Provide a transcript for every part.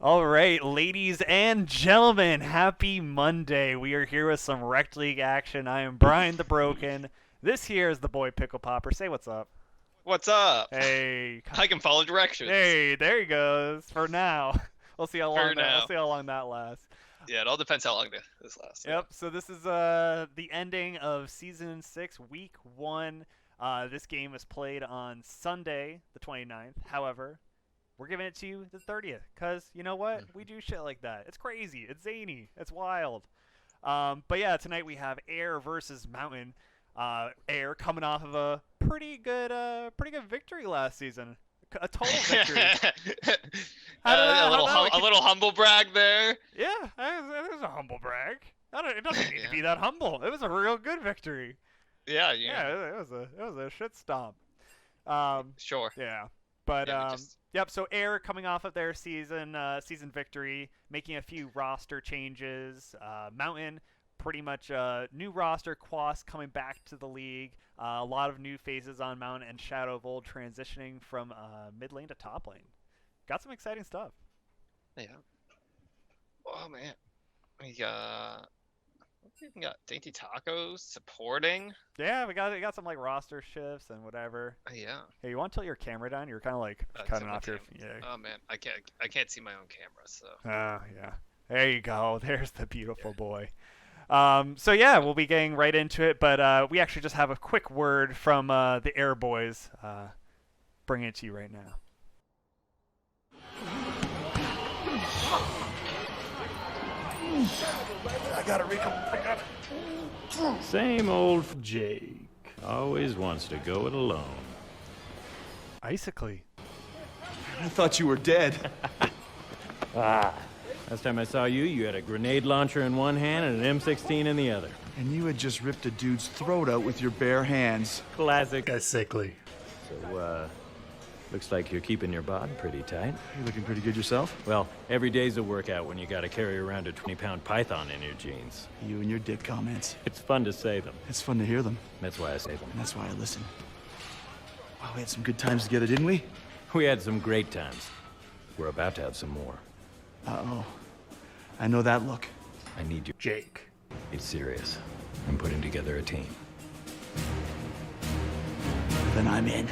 All right, ladies and gentlemen, happy Monday. We are here with some Rekt League action. I am Brian the Broken. This here is the boy Pickle Popper. Say what's up. What's up? Hey. I can follow directions. Hey, there he goes. For now. We'll see how long that lasts. Yeah, it all depends how long this lasts. Yep, so this is the ending of Season 6, Week 1. This game was played on Sunday, the 29th. However, we're giving it to you the 30th, because you know what? We do shit like that. It's crazy. It's zany. It's wild. But yeah, tonight we have Air versus Mountain. Air coming off of a pretty good victory last season. A total victory. A little humble brag there. Yeah, it was a humble brag. It doesn't need to be that humble. It was a real good victory. Yeah. It was a shit stomp. Sure. Yeah. But yep. So Air coming off of their season victory, making a few roster changes. Mountain, pretty much new roster. Quas coming back to the league. A lot of new phases on Mountain, and Shadow of Old transitioning from mid lane to top lane. Got some exciting stuff. Yeah. Oh man, we got Dainty Tacos supporting. Yeah, we got some like roster shifts and whatever. Yeah. Hey, you want to tilt your camera down? You're kind of like cutting off your. Yeah. Oh man, I can't see my own camera, so. Yeah. There you go. There's the beautiful boy. So yeah, we'll be getting right into it, but we actually just have a quick word from the Air Boys. Bringing it to you right now. I got it. Same old Jake. Always wants to go it alone. Icically. I thought you were dead. Last time I saw you, you had a grenade launcher in one hand and an M16 in the other. And you had just ripped a dude's throat out with your bare hands. Classic. Guy's sickly. So, looks like you're keeping your bod pretty tight. You looking pretty good yourself? Well, every day's a workout when you gotta carry around a 20-pound python in your jeans. You and your dick comments. It's fun to say them. It's fun to hear them. That's why I say them. And that's why I listen. Wow, we had some good times together, didn't we? We had some great times. We're about to have some more. Uh-oh. I know that look. I need you. Jake. It's serious. I'm putting together a team. Then I'm in.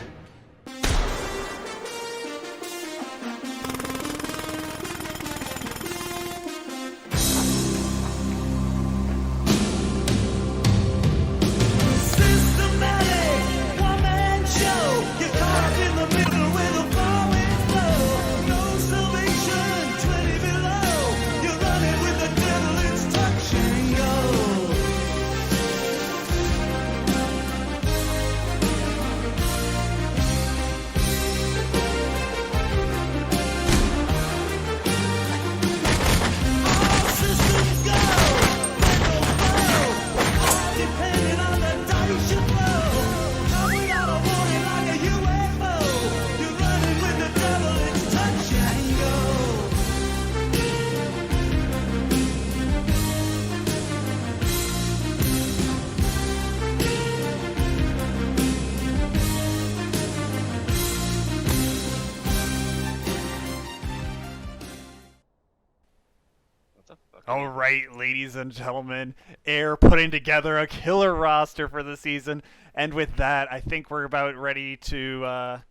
All right, ladies and gentlemen, Air putting together a killer roster for the season, and with that, I think we're about ready to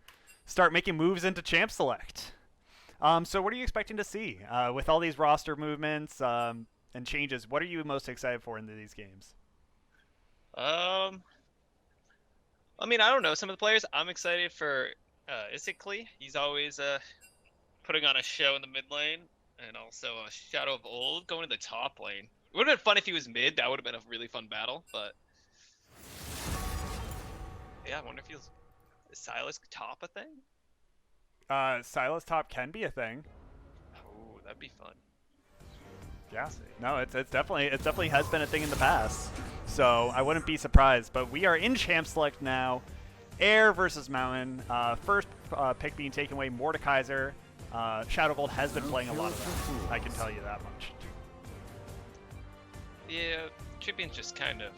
start making moves into Champ Select. So what are you expecting to see with all these roster movements and changes? What are you most excited for in these games? I mean, I don't know. Some of the players I'm excited for. Isically, he's always putting on a show in the mid lane. And also Shadow of Old going to the top lane. It would have been fun if he was mid. That would have been a really fun battle. But yeah, I wonder if is Silas top a thing? Silas top can be a thing. Oh, that'd be fun. Yeah. No, it's definitely has been a thing in the past. So I wouldn't be surprised. But we are in Champ Select now. Air versus Mountain. First pick being taken away, Mordekaiser. Shadow of Old has been playing a lot of that. I can tell you that much. Yeah, Champion's just kind of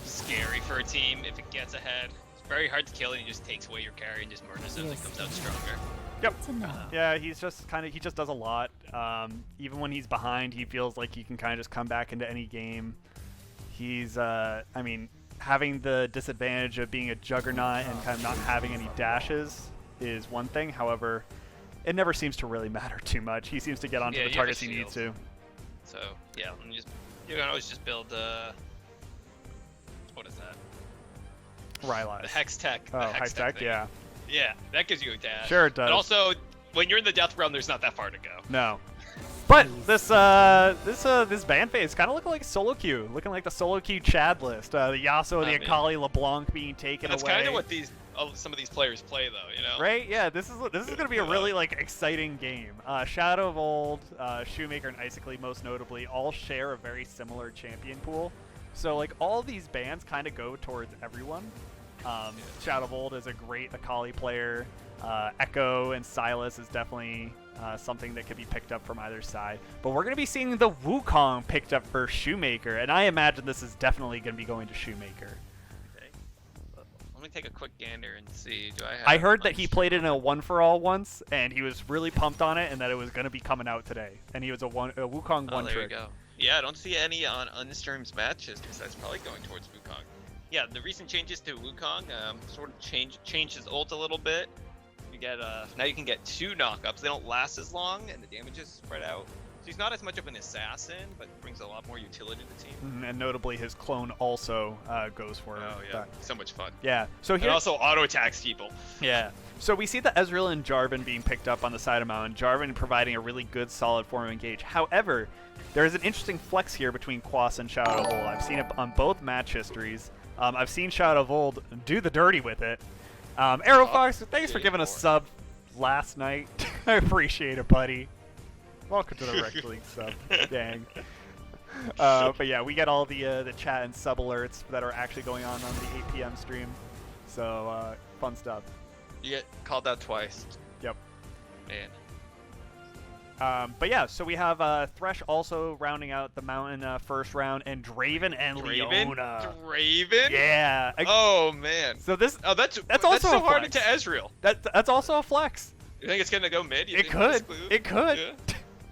scary for a team if it gets ahead. It's very hard to kill and he just takes away your carry and just murders him and comes out stronger. Yep. To know. Yeah, he just does a lot. Even when he's behind, he feels like he can kind of just come back into any game. He's, I mean, having the disadvantage of being a juggernaut and kind of not having any dashes is one thing. However, it never seems to really matter too much. He seems to get onto the you have a targets he needs shield. to. So yeah, you can always just build what is that? Rylai's. The Hex Tech. Oh, the Hex Tech Tech, thing. yeah. Yeah, that gives you a dash. Sure it does. But also, when you're in the Death Realm, there's not that far to go. No. But this band phase kind of looking like solo queue, looking like the solo queue Chad list. The Yasuo, the Akali, LeBlanc being taken That's away. kind of what some of these players play, though. You know. Right? Yeah. This is gonna be a really exciting game. Shadow of Old, Shoemaker, and Icically most notably all share a very similar champion pool. So like all these bans kind of go towards everyone. Shadow of Old is a great Akali player. Echo and Silas is definitely something that could be picked up from either side. But we're going to be seeing the Wukong picked up for Shoemaker, and I imagine this is definitely going to be going to Shoemaker. Okay. Let me take a quick gander and see. Do I have? I heard that he played it in a one-for-all once, and he was really pumped on it, and that it was going to be coming out today. And he was a Wukong Oh, one there trick. you go. Yeah, I don't see any on unstreamed matches because that's probably going towards Wukong. Yeah, the recent changes to Wukong sort of changed his ult a little bit. You get now you can get 2 knockups. They don't last as long, and the damage is spread out. So he's not as much of an assassin, but brings a lot more utility to the team. And notably, his clone also goes for Oh yeah, that. so much fun. Yeah. So And here, also auto attacks people. yeah. So we see the Ezreal and Jarvan being picked up on the side of Mountain. Jarvan providing a really good, solid form of engage. However, there is an interesting flex here between Quas and Shadow of Old. I've seen it on both match histories. I've seen Shadow of Old do the dirty with it. Arrow Fox, thanks for giving a sub last night. I appreciate it, buddy. Welcome to the Rekt League sub, gang. But yeah, we get all the chat and sub alerts that are actually going on the 8 p.m. stream. So fun stuff. You get called out twice. Yep. Man. But yeah, so we have Thresh also rounding out the Mountain first round, and Draven and Leona. Draven? Yeah. Oh man. So this that's also so a hard flex. into Ezreal. That's also a flex. You think it's gonna go mid? You It think could. this move? It could. Yeah.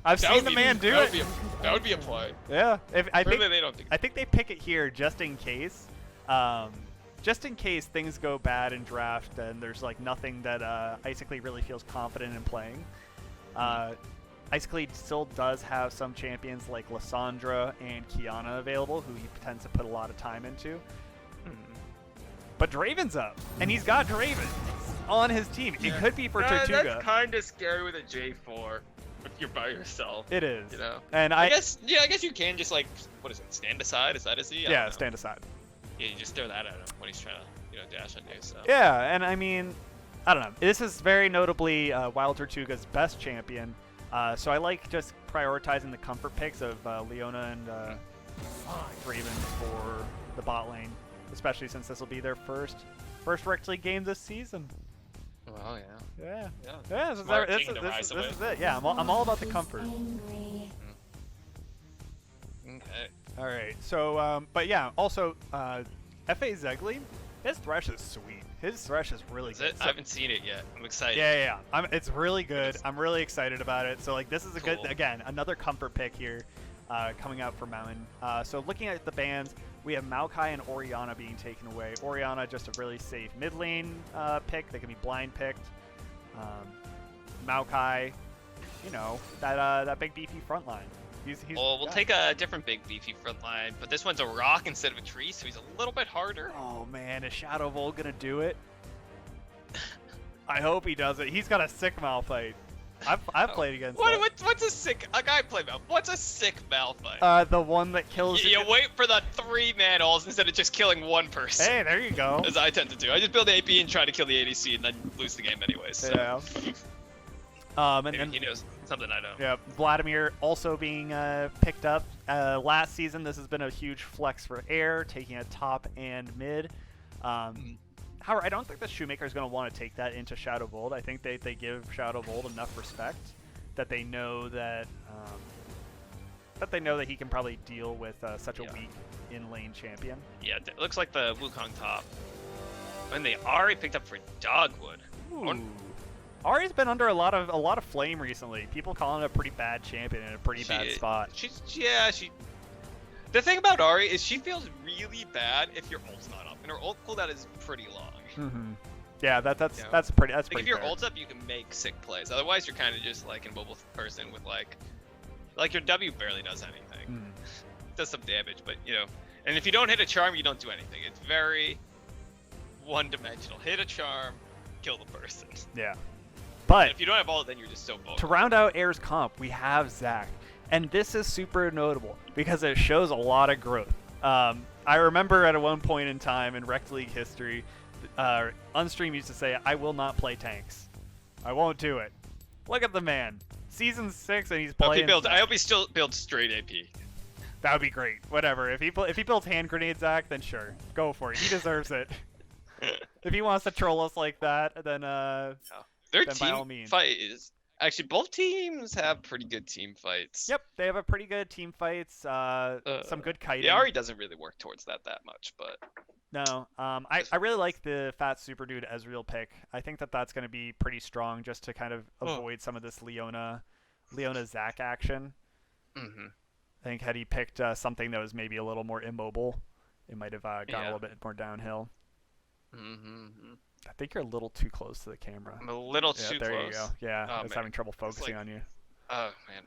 I've That seen would the be- man do that it. would be that would be a play. Yeah. I think Clearly they don't think. I think they pick it here just in case. Just in case things go bad in draft and there's like nothing that Icically really feels confident in playing. Icically still does have some champions like Lissandra and Kiana available, who he tends to put a lot of time into. But Draven's up, and he's got Draven on his team. It could be for Tortuga. That's kind of scary with a J4 if you're by yourself. It is. You know. And I guess you can just like what is it? Stand aside? Is that his E? I yeah, don't know. stand aside. Yeah, you just throw that at him when he's trying to dash on you. So. Yeah, and I mean, I don't know. This is very notably Wild Tortuga's best champion. So I like just prioritizing the comfort picks of Leona and Draven for the bot lane, especially since this will be their first Rekt League game this season. Well, yeah. Yeah. This Smart is king to rise this with. is it. Yeah, I'm all about the comfort. Angry. Okay. All right. So, but yeah. Also, F.A. Zegli, his Thresh is sweet. His Thresh is really Is good. it? I haven't seen it yet. I'm excited. Yeah. It's really good. I'm really excited about it. So like this is a good, Cool. again, another comfort pick here coming out for Mountain. So looking at the bans, we have Maokai and Orianna being taken away. Orianna just a really safe mid lane pick. They can be blind picked. Maokai, you know, that big beefy front line. He's Well, we'll yeah. take a different big beefy front line, but this one's a rock instead of a tree, so he's a little bit harder. Oh man, is Shadow of Old gonna do it? I hope he does it. He's got a sick Malphite. I've played against that. What's a sick? A guy play Mal. What's a sick Malphite? The one that kills. You wait for the 3-man ults instead of just killing one person. Hey, there you go. As I tend to do. I just build the AP and try to kill the ADC and then lose the game anyways. So. Yeah. And Maybe then he knows something I don't. yeah, Vladimir also being picked up. Last season, this has been a huge flex for Air, taking a top and mid. However, I don't think the Shoemaker is going to want to take that into Shadow of Old. I think they give Shadow of Old enough respect that they know that he can probably deal with such a weak in-lane champion. Yeah, it looks like the Wukong top. And they already picked up for Dogwood. Ooh. Ari's been under a lot of flame recently. People calling her a pretty bad champion in a pretty bad spot. She. The thing about Ari is she feels really bad if your ult's not up, and her ult cooldown is pretty long. Mm-hmm. Yeah, that's You know? pretty Like pretty if your fair. ult's up, you can make sick plays. Otherwise, you're kind of just like an immobile person with like your W barely does anything. Mm. Does some damage, but you know. And if you don't hit a charm, you don't do anything. It's very one-dimensional. Hit a charm, kill the person. Yeah. And But if you don't have all, then you're just so vulnerable. to round out Air's comp, we have Zach. And this is super notable because it shows a lot of growth. I remember at one point in time in Rekt League history, Unstream used to say, I will not play tanks. I won't do it. Look at the man. Season 6 and he's playing. I hope he still builds straight AP. That would be great. Whatever. If he builds hand grenades, Zach, then sure. Go for it. He deserves it. If he wants to troll us like that, then Their then by all team means. fight is actually both teams have pretty good team fights. Yep, they have a pretty good team fights, some good kiting. The Ari doesn't really work towards that much, but No, I really like the Fat Super Dude Ezreal pick. I think that's going to be pretty strong just to kind of avoid some of this Leona Zac action. mm-hmm. I think had he picked something that was maybe a little more immobile, it might have gone a little bit more downhill. Mm-hmm. I think you're a little too close to the camera. I'm a little Yeah, too there close. you go. Yeah, Oh, I was man. having trouble focusing like- on you. Oh man,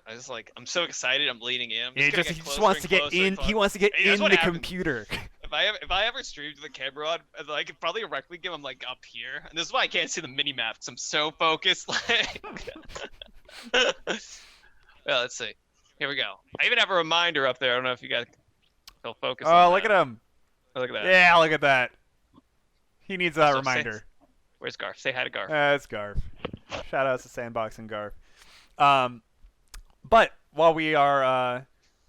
I'm so excited. I'm leaning in. I'm Yeah, gonna he get just closer wants and to get closer in. and He closer. wants to get Hey, that's in what the happens. computer. If I ever streamed with the camera on, like probably a Rekt League game, I'm like up here, and this is why I can't see the mini map because I'm so focused. Like, well, let's see. Here we go. I even have a reminder up there. I don't know if you guys will focus. Oh, on look that. at him. Oh, look at that. Yeah, look at that. He needs that So reminder. Where's Garf? Say hi to Garf. It's Garf. Shout out to Sandbox and Garf. But while we are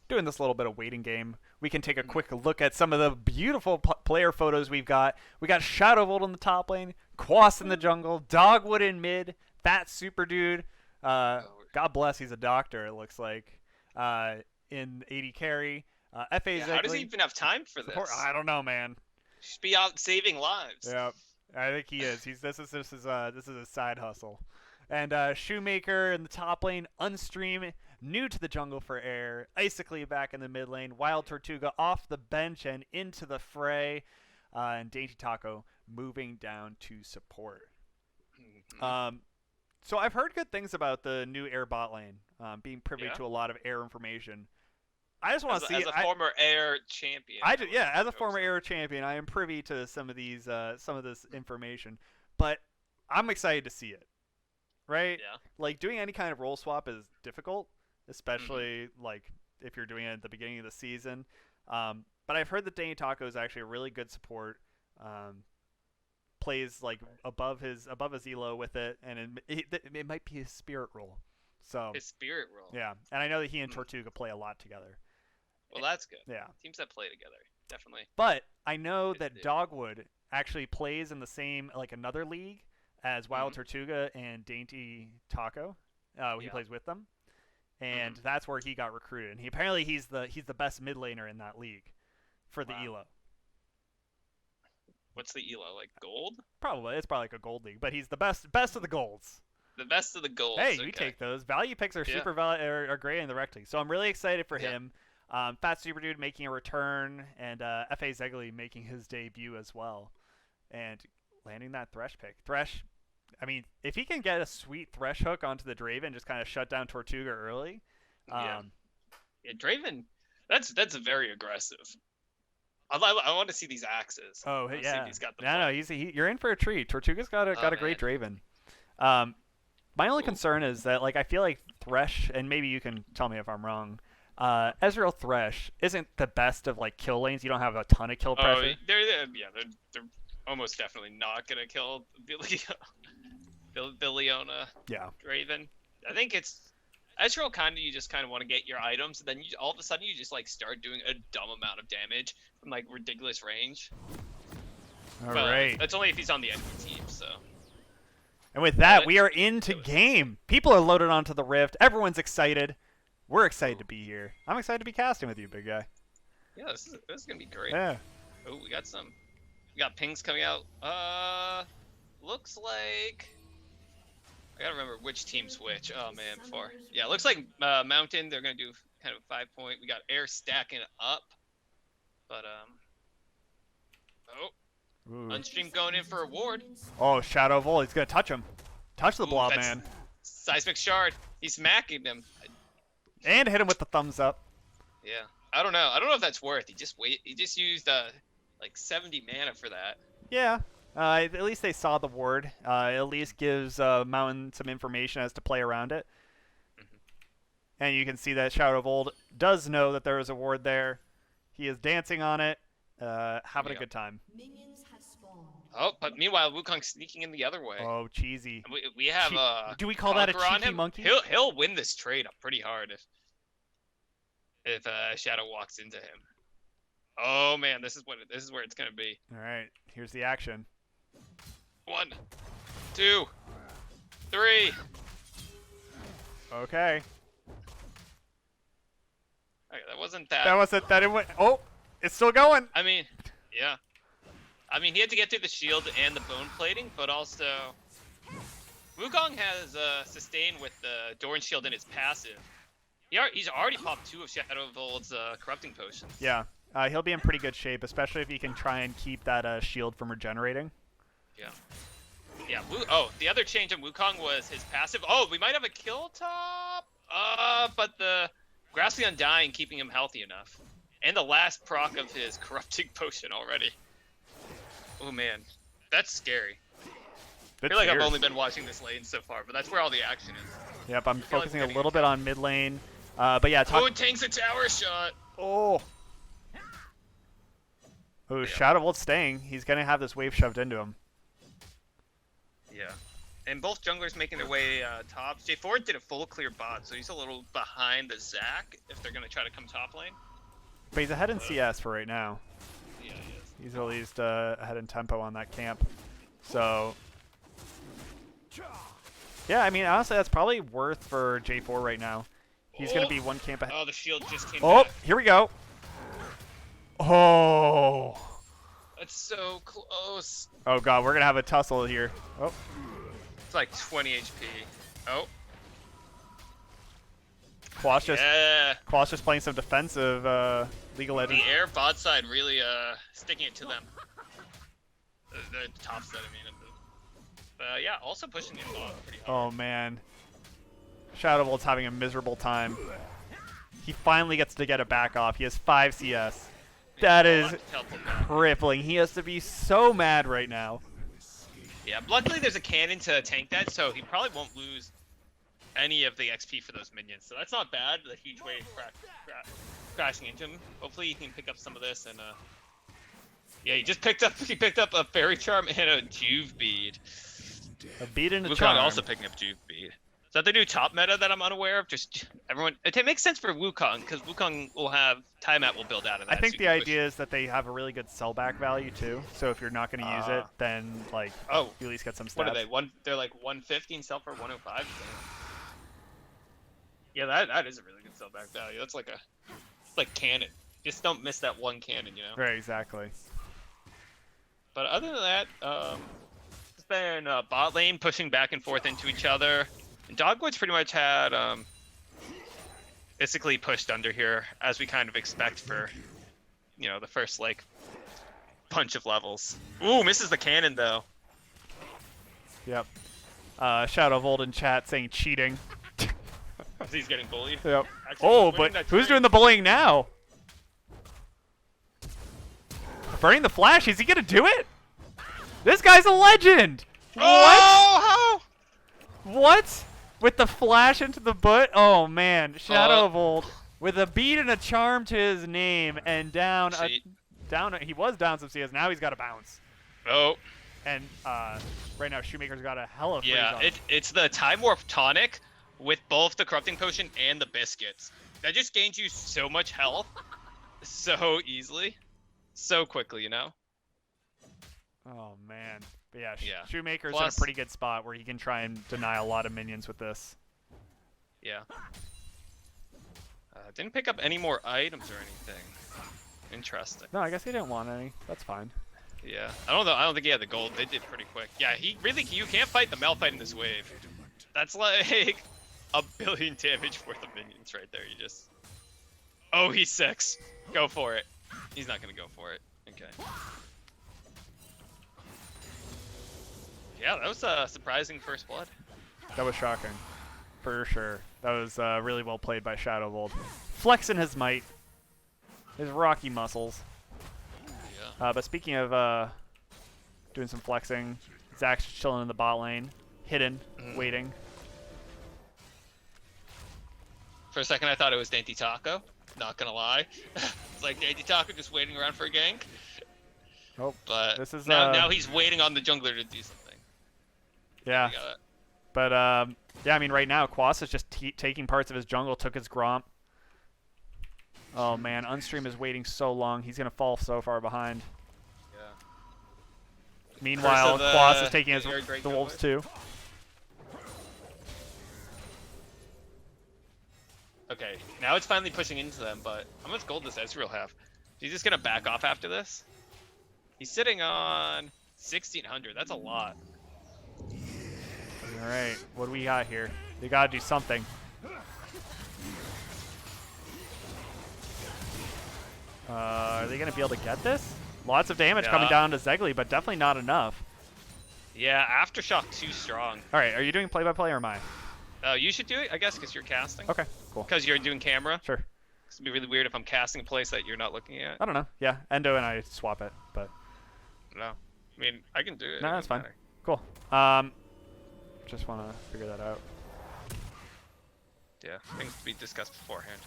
doing this little bit of waiting game, we can take a quick look at some of the beautiful player photos we've got. We got Shadowvolt in the top lane, Quas in the jungle, Dogwood in mid, Fat Super Dude. God bless, he's a doctor, it looks like. In AD carry. FA Yeah, how does he even have time for this? I don't know, man. Just be out saving lives. Yeah, I think he is. This is a side hustle. And Shoemaker in the top lane, Unstream, new to the jungle for Air, Icically back in the mid lane, Wild Tortuga off the bench and into the fray, and Dainty Taco moving down to support. Mhm. So I've heard good things about the new Air bot lane, being privy Yeah? to a lot of Air information. I just want to see as a former Air champion. as a former Air champion, I am privy to some of this information, but I'm excited to see it. Right? Yeah. Like doing any kind of role swap is difficult, especially like if you're doing it at the beginning of the season. But I've heard that Danny Taco is actually a really good support. Plays like above his elo with it, and it might be his spirit role. So His spirit role. yeah, and I know that he and Tortuga play a lot together. Well, that's good. Yeah. Teams that play together, definitely. But I know Yes, that they do. Dogwood actually plays in the same, like another league as Wild Mhm. Tortuga and Dainty Taco. He Yeah. plays with them, and that's where he got recruited. And apparently he's the best mid laner in that league for the Wow. elo. What's the elo? Like gold? It's probably like a gold league, but he's the best of the golds. The best of the golds. Hey, okay. you take those. Value picks are Yeah. super are great in the Rekt League. So I'm really excited for Yeah. him. Fat Super Dude making a return, and FA Zegli making his debut as well, and landing that Thresh pick. Thresh, I mean, if he can get a sweet Thresh hook onto the Draven and just kind of shut down Tortuga early, Yeah, Draven, that's very aggressive. I want to see these axes. I oh wanna see yeah, if he's got the no, you're in for a treat. Tortuga's got a great Draven. My only Cool. concern is that like I feel like Thresh, and maybe you can tell me if I'm wrong. Ezreal Thresh isn't the best of like kill lanes. You don't have a ton of kill Oh, pressure. they're almost definitely not gonna kill Leona Yeah. Draven. I think it's Ezreal you just kind of want to get your items, and then all of a sudden you just like start doing a dumb amount of damage from like ridiculous range. All But right. that's only if he's on the enemy team. So And with that, let's we are into do it. game. People are loaded onto the Rift. Everyone's excited. We're excited to be here. I'm excited to be casting with you, big guy. yeah, this is gonna be great. Yeah. Oh, we got pings coming out. Looks like I gotta remember which team switch. Oh man, before. Yeah, it looks like Mountain. They're gonna do kind of a 5-point. We got Air stacking up, but oh, Ooh. Unstream going in for a ward. Oh, Shadow Vol. He's gonna touch him. Touch the Ooh, blob that's man. Seismic Shard. He's smacking him. And hit him with the thumbs up. Yeah, I don't know. I don't know if that's worth. He just used like 70 mana for that. Yeah. At least they saw the ward. At least gives Mountain some information as to play around it. And you can see that Shadow of Old does know that there is a ward there. He is dancing on it, having a good time. Oh, but meanwhile, Wukong's sneaking in the other way. Oh, cheesy. We have Do we call that a Conqueror on cheeky him. monkey? He'll win this trade up pretty hard if Shadow walks into him. Oh man, this is where it's gonna be. All right, here's the action. 1, 2, 3. Okay. Okay, that wasn't that. That wasn't that. It went. Oh, it's still going. I mean, yeah. I mean, he had to get through the shield and the bone plating, but also Wukong has sustained with the Doran shield in his passive. He's already popped 2 of Shadow of Old's corrupting potions. Yeah, he'll be in pretty good shape, especially if he can try and keep that shield from regenerating. Yeah. Yeah. Oh, the other change on Wukong was his passive. Oh, we might have a kill top. But the Grassly Undying keeping him healthy enough, and the last proc of his corrupting potion already. Oh man, that's scary. I feel like I've only been watching this lane so far, but that's where all the action is. Yep, I'm focusing a little bit on mid lane. But yeah, Oh, it tanks a tower shot. Oh. Oh, Shadow Volt's staying. He's gonna have this wave shoved into him. Yeah. And both junglers making their way top. J4 did a full clear bot, so he's a little behind the Zac if they're gonna try to come top lane. But he's ahead in CS for right now. Yeah, he is. He's at least ahead in tempo on that camp. So, yeah, I mean, honestly, that's probably worth for J4 right now. He's going to be 1 camp ahead. Oh, the shield just came Oh, back. here we go. Oh. That's so close. Oh, God, we're going to have a tussle here. Oh. It's like 20 HP. Oh. Quash just, Yeah. Quash just playing some defensive League of Legends. The air bot side really sticking it to them. The top side, I mean. Yeah, also pushing it off pretty hard. Oh, man. Shadow Volt's having a miserable time. He finally gets to get it back off. He has 5 CS. That is crippling. He has to be so mad right now. Yeah, luckily there's a cannon to tank that, so he probably won't lose any of the XP for those minions. So that's not bad, the huge wave crashing into him. Hopefully he can pick up some of this and yeah, he picked up a fairy charm and a Juve bead. A bead and a Wukong charm. also picking up Juve bead. Is that the new top meta that I'm unaware of? Just everyone. It makes sense for Wukong because Wukong will have timeout will build out of that. I think so the idea is that they have a really good sellback value too. So if you're not going to use it, then like you at least get some stats. What are they? They're like 150 and sell for 105. Yeah, that is a really good sellback value. That's like like cannon. Just don't miss that one cannon, you know. Right, exactly. But other than that, it's been bot lane pushing back and forth into each other. And Dogwood's pretty much had basically pushed under here, as we kind of expect for, the first like bunch of levels. Ooh, misses the cannon though. Yep. Shadow of Old in chat saying cheating. He's getting bullied. Yep. Actually, Oh, winning but that who's trade. doing the bullying now? Burning the flash. Is he gonna do it? This guy's a legend. Oh, What? With the flash into the butt? Oh man, Shadow Oh. of Old with a bead and a charm to his name and down. He was down some CS. Now he's got to bounce. Oh. And right now Shoemaker's got a hell of a freeze Yeah, on him. it's the Time Warp tonic with both the corrupting potion and the biscuits. That just gains you so much health, so easily, so quickly. Oh man. But yeah, Yeah. Shoemaker's Plus- in a pretty good spot where he can try and deny a lot of minions with this. Yeah. Didn't pick up any more items or anything. Interesting. No, I guess he didn't want any. That's fine. Yeah. I don't think he had the gold. They did pretty quick. Yeah, you can't fight the Malphite in this wave. That's like a billion damage worth of minions right there. You just. Oh, he's 6. Go for it. He's not gonna go for it. Okay. Yeah, that was a surprising first blood. That was shocking, for sure. That was really well played by Shadow Vold. Flexing his might, his rocky muscles. Yeah. But speaking of doing some flexing, Zach's chilling in the bot lane, hidden, waiting. For a second, I thought it was Dainty Taco. Not gonna lie. It's like Dainty Taco just waiting around for a gank. Oh, But this is now he's waiting on the jungler to do something. Yeah. We got it. But yeah, I mean, right now, Quas is just taking parts of his jungle, took his Gromp. Oh man, Unstream is waiting so long. He's gonna fall so far behind. Yeah. Meanwhile, Curse of, Quas is taking his Air Drake the wolves Goblin. too. Okay, now it's finally pushing into them, but how much gold does Ezreal have? He's just gonna back off after this? He's sitting on 1,600. That's a lot. All right, what do we got here? They gotta do something. Are they gonna be able to get this? Lots of damage Yeah. coming down to Zegli, but definitely not enough. Yeah, Aftershock too strong. All right, are you doing play-by-play or am I? You should do it, I guess, because you're casting. Okay, cool. Because you're doing camera. Sure. It'd be really weird if I'm casting a place that you're not looking at. I don't know. Yeah, Endo and I swap it, but No. I mean, I can do it. no, It that's doesn't fine. matter. Cool. Just want to figure that out. Yeah, things to be discussed beforehand.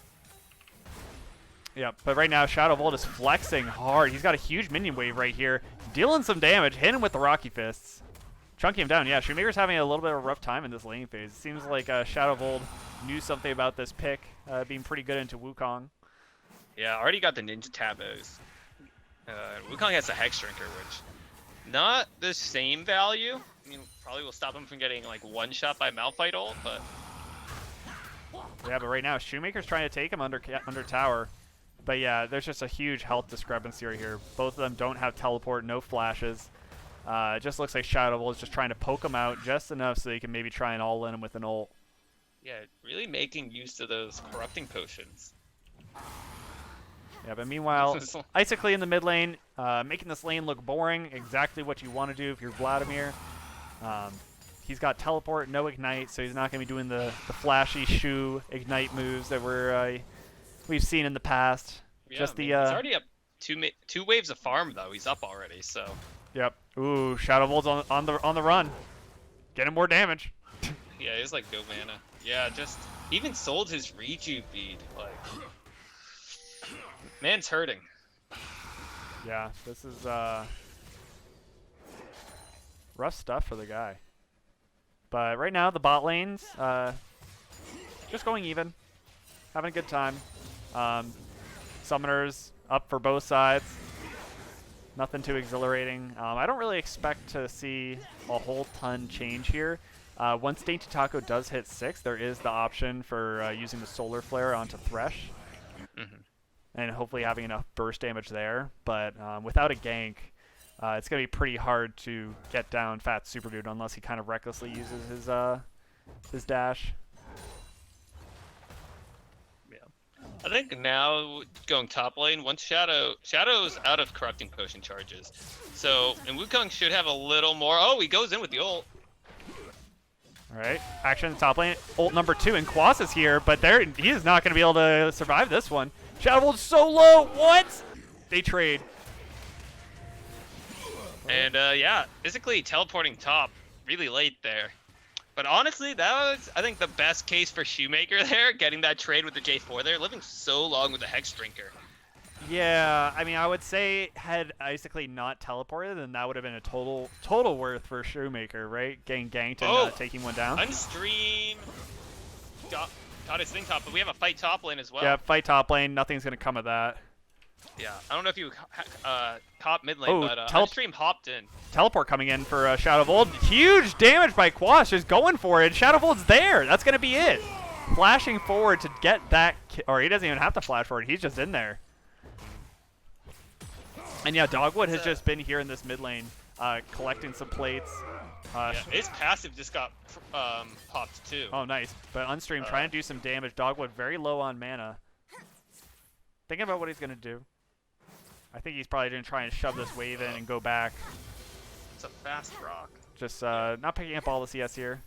Yeah, but right now Shadow Vold is flexing hard. He's got a huge minion wave right here, dealing some damage, hitting him with the Rocky Fists. Chunking him down. Yeah, Shoemaker's having a little bit of a rough time in this laning phase. It seems like Shadow Vold knew something about this pick, being pretty good into Wukong. Yeah, already got the Ninja Tabos. Wukong has a Hex Drinker, which not the same value. I mean, probably will stop him from getting like one shot by Malphite ult, but Yeah, but right now Shoemaker's trying to take him under tower. But yeah, there's just a huge health discrepancy right here. Both of them don't have teleport, no flashes. It just looks like Shadow Vold is just trying to poke him out just enough so he can maybe try and all-in him with an ult. yeah, really making use of those corrupting potions. Yeah, but meanwhile, Isaac in the mid lane, making this lane look boring, exactly what you want to do if you're Vladimir. He's got teleport, no ignite, so he's not going to be doing the flashy shoe ignite moves that we've seen in the past. Yeah, Just I mean, the he's already up two waves of farm though. He's up already, so Yep. Ooh, Shadow Vold's on the run. Getting more damage. yeah, he's like go mana. Yeah, just he even sold his reju bead. Like, man's hurting. Yeah, this is rough stuff for the guy. But right now the bot lanes just going even, having a good time. Summoners up for both sides. Nothing too exhilarating. I don't really expect to see a whole ton change here. Once Dainty Taco does hit 6, there is the option for using the Solar Flare onto Thresh. And hopefully having enough burst damage there. But without a gank, it's going to be pretty hard to get down Fat Super Dude unless he kind of recklessly uses his dash. I think now going top lane, once Shadow's out of corrupting potion charges. So, and Wukong should have a little more. Oh, he goes in with the ult. Alright, action top lane, ult number 2, and Quas is here, but he is not going to be able to survive this one. Shadow Vold's so low, what? They trade. And yeah, physically teleporting top really late there. But honestly, that was, I think, the best case for Shoemaker there, getting that trade with the J4 there, living so long with the Hex Drinker. Yeah, I mean, I would say had Isaac not teleported, then that would have been a total worth for Shoemaker, right? Getting ganked and taking one down. Unstream got his thing top, but we have a fight top lane as well. Yeah, fight top lane, nothing's going to come of that. Yeah, I don't know if you caught mid lane, but Unstream hopped in. Teleport coming in for Shadow Vold. Huge damage by Quas, just going for it. Shadow Vold's there. That's going to be it. Flashing forward to get that, or he doesn't even have to flash forward. He's just in there. And yeah, Dogwood has just been here in this mid lane, collecting some plates, Uh, Yeah, his passive just got popped too. Oh, nice. But Unstream trying to do some damage. Dogwood very low on mana. Thinking about what he's going to do. I think he's probably going to try and shove this wave in and go back. It's a fast rock. Just not picking up all the CS here.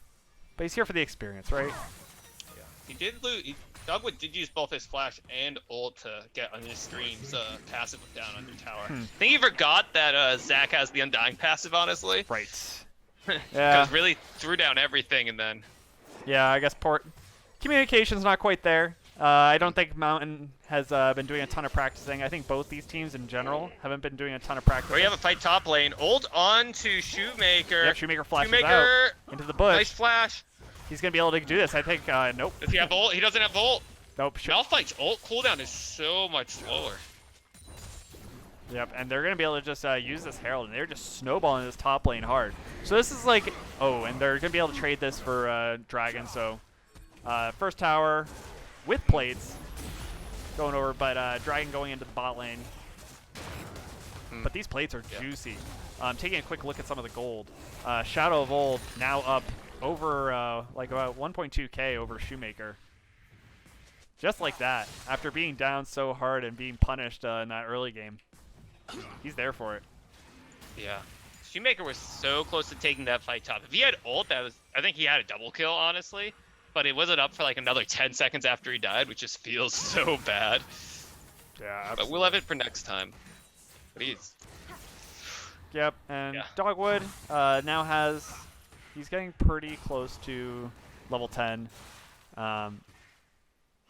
But he's here for the experience, right? Yeah. He did lose. Dogwood did use both his flash and ult to get on his streams passive down under tower. I think he forgot that Zach has the Undying passive, honestly. Right. Because Yeah. really threw down everything and then. Yeah, I guess communication's not quite there. I don't think Mountain has been doing a ton of practicing. I think both these teams in general haven't been doing a ton of practicing. We have a fight top lane. Ult on to Shoemaker. Yep, Shoemaker flashes Shoemaker out into the bush. Nice flash. He's going to be able to do this. I think, nope. Does he have ult? He doesn't have ult. Nope. Malphite's ult cooldown is so much slower. Yep, and they're going to be able to just use this Herald, and they're just snowballing this top lane hard. So this is like, oh, and they're going to be able to trade this for Dragon. So first tower with plates going over, but Dragon going into the bot lane. But these plates are juicy. Taking a quick look at some of the gold. Shadow of Old now up over like about 1.2k over Shoemaker. Just like that, after being down so hard and being punished in that early game. He's there for it. Yeah. Shoemaker was so close to taking that fight top. If he had ult, I think he had a double kill, honestly. But it wasn't up for like another 10 seconds after he died, which just feels so bad. Yeah, absolutely. But we'll have it for next time. But he's... Yep, and Yeah. Dogwood now he's getting pretty close to level 10.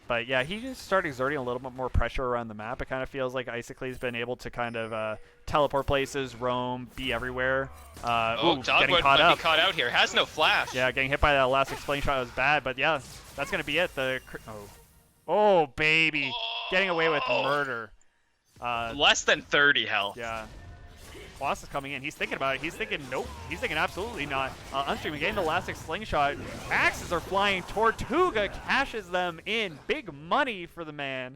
But yeah, he just started exerting a little bit more pressure around the map. It kind of feels like Icicle's been able to kind of teleport places, roam, be everywhere. Ooh, getting Dogwood caught might up. be caught out here. Has no flash. Yeah, getting hit by that last explain shot was bad, but yeah, that's going to be it. Oh, baby. Getting away with murder. Less than 30 health. Yeah. Boss is coming in. He's thinking about it. He's thinking, nope. He's thinking absolutely not. Unstream getting the elastic slingshot. Axes are flying. Tortuga cashes them in. Big money for the man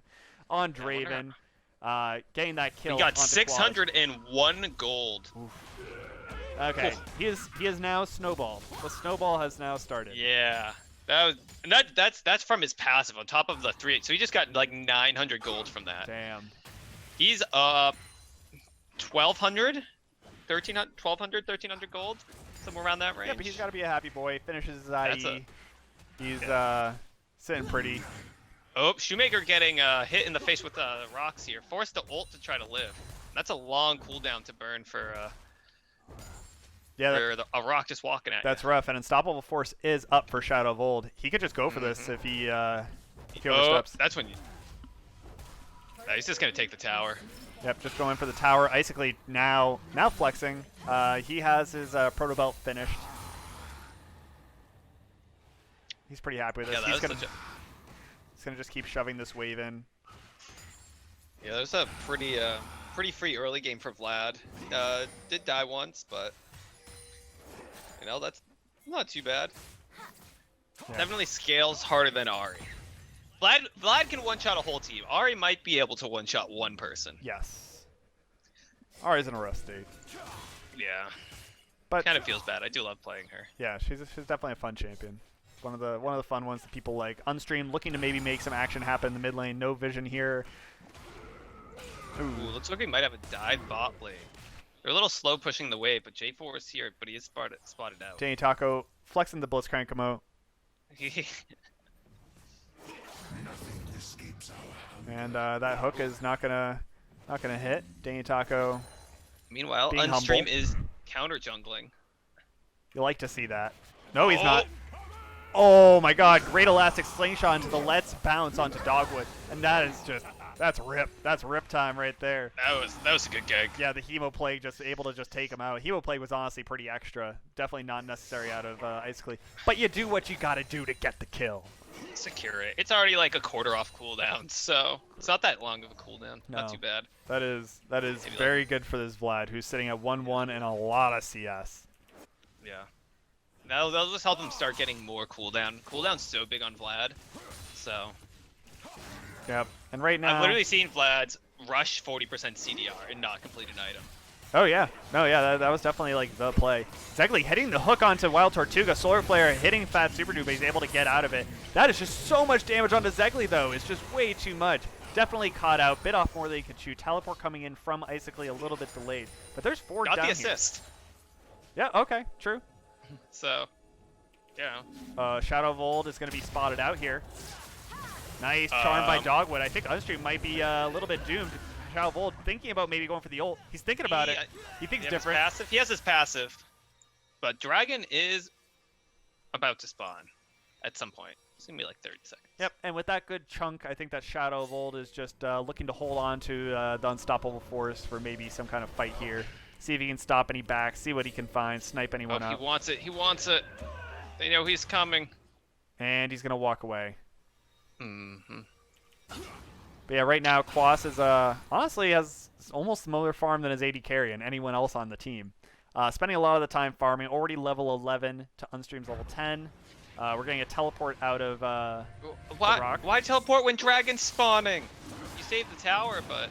on Draven. Getting that kill. We got onto 601 gold. Quad. Okay. He is now snowballed. The snowball has now started. Yeah. That's from his passive on top of the 3. So he just got like 900 gold from that. Damn. He's 1,200, 1,300 gold, somewhere around that range. Yeah, but he's got to be a happy boy. Finishes his IE. He's sitting pretty. Oh, Shoemaker getting hit in the face with rocks here. Forced to ult to try to live. That's a long cooldown to burn for a rock just walking at That's you. rough. And Unstoppable Force is up for Shadow of Old. He could just go for this if he oversteps. That's when you... No, he's just going to take the tower. Yep, just going for the tower. Icically now flexing. He has his proto belt finished. He's pretty happy with this. Yeah, He's gonna just keep shoving this wave in. Yeah, that was a pretty free early game for Vlad. Did die once, but you know, that's not too bad. Yeah. Definitely scales harder than Ari. Vlad can one-shot a whole team. Ari might be able to one-shot one person. Yes. Ari's in a rough state. Yeah. But Kind of feels bad. I do love playing her. yeah, she's definitely a fun champion. One of the fun ones that people like. Unstreamed, looking to maybe make some action happen in the mid lane. No vision here. Ooh, looks like we might have a dive bot lane. They're a little slow pushing the wave, but J4 is here, but he is spotted out. Danny Taco flexing the Blitzcrank Kamo. And that hook is not gonna hit. Danny Taco. Meanwhile, Being Unstream humble. is counter jungling. You like to see that. No, he's not. Oh my god, great elastic slingshot into the let's bounce onto Dogwood. And that is just, that's rip. That's rip time right there. That was a good gag. Yeah, the Hemo Plague just able to just take him out. Hemo Plague was honestly pretty extra. Definitely not necessary out of Icicly. But you do what you gotta do to get the kill. Secure it. It's already like a quarter off cooldown, so it's not that long of a cooldown. No. Not too bad. That is Maybe very good for this Vlad, who's sitting at 1-1 and a lot of CS. Yeah. That'll just help him start getting more cooldown. Cooldown's so big on Vlad, so. Yep. And right now, I've literally seen Vlad's rush 40% CDR and not complete an item. Oh yeah, no, yeah, that was definitely like the play. Exactly, hitting the hook onto Wild Tortuga, Solar Flare hitting Fat Super Dude, but he's able to get out of it. That is just so much damage onto Zegly though. It's just way too much. Definitely caught out, bit off more than he could chew. Teleport coming in from Icically a little bit delayed, but there's 4 Got down the here. assist. Yeah, okay, true. So, yeah. Shadow of Old is going to be spotted out here. Nice charm by Dogwood. I think Unstream might be a little bit doomed. Shadow of Old thinking about maybe going for the ult. He's thinking about it. He thinks different. Passive. He has his passive. But Dragon is about to spawn at some point. It's going to be like 30 seconds. Yep, and with that good chunk, I think that Shadow of Old is just looking to hold on to the Unstoppable Force for maybe some kind of fight here. See if he can stop any backs, see what he can find, snipe anyone up. He wants it. He wants it. They know he's coming. And he's going to walk away. Mm-hmm. But yeah, right now, Quas is honestly has almost smaller farm than his AD carry and anyone else on the team. Spending a lot of the time farming, already level 11 to Unstream's level 10. We're getting a teleport out of the rock. Why teleport when Dragon's spawning? You saved the tower, but...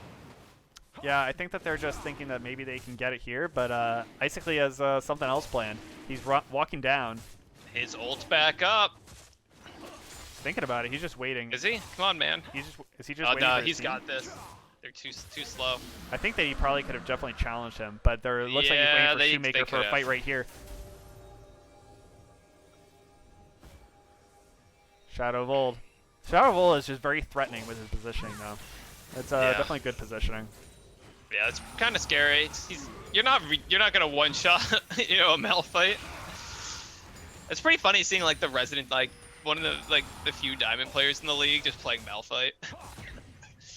Yeah, I think that they're just thinking that maybe they can get it here, but Icically has something else planned. He's walking down. His ult's back up. Thinking about it, he's just waiting. Is he? Come on, man. Is he just waiting no, for his he's team? got this. They're too slow. I think that he probably could have definitely challenged him, but there looks like he's waiting for Shoemaker for a fight right here. Shadow of Old. Shadow of Old is just very threatening with his positioning, though. It's definitely good positioning. Yeah, it's kind of scary. You're not gonna one shot, a Malphite. It's pretty funny seeing like the resident one of the few diamond players in the league just playing Malphite.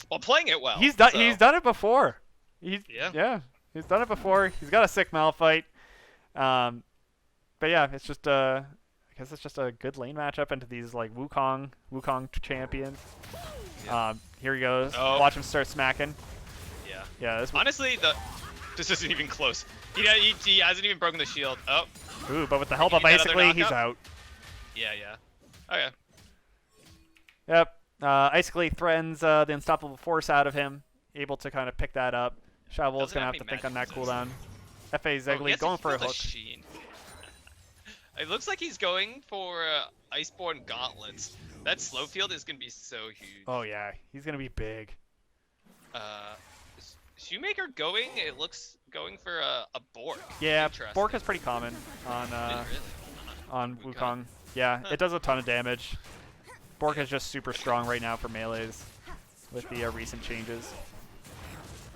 Well, playing it well. He's done it before. Yeah, he's done it before. He's got a sick Malphite. But yeah, it's just I guess it's just a good lane matchup into these like Wukong champions. Yeah. Here he goes. Oh. Watch him start smacking. Yeah. Yeah. Honestly, this isn't even close. He hasn't even broken the shield. Oh. Ooh, but with the help of Icically, he's out. Yeah. Okay. Yep. Icically threatens the Unstoppable Force out of him, able to kind of pick that up. Shovel's going to have to think on that cooldown. F.A. Zegly going for a hook. It looks like he's going for Iceborne Gauntlets. That slow field is going to be so huge. Oh, yeah. He's going to be big. Is Shoemaker going? It looks going for a Bork. Yeah, Bork is pretty common on Wukong. Yeah, it does a ton of damage. Bork is just super strong right now for melees with the recent changes.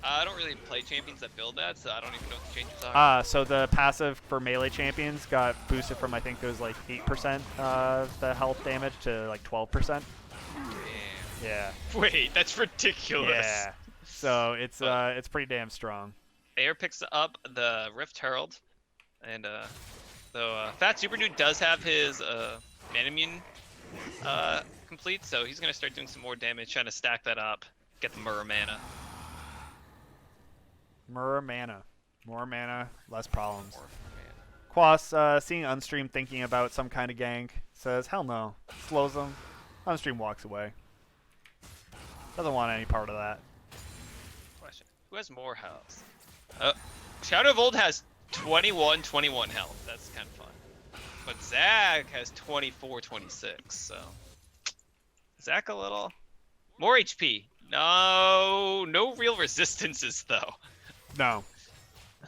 I don't really play champions that build that, so I don't even know what the changes are. So the passive for melee champions got boosted from I think it was like 8% the health damage to like 12%. Damn. Yeah. Wait, that's ridiculous. Yeah. So it's pretty damn strong. Air picks up the Rift Herald, and so Fat Super Dude does have his Manimune complete, so he's gonna start doing some more damage, trying to stack that up, get the Mirror Mana. Mirror Mana. More mana, less problems. Quas, seeing Unstream thinking about some kind of gank, says, hell no. Slows him. Unstream walks away. Doesn't want any part of that. Question. Who has more health? Shadow of Old has 21 health. That's kind of fun. But Zach has 24-26, so... Zach a little... More HP. No real resistances, though. No.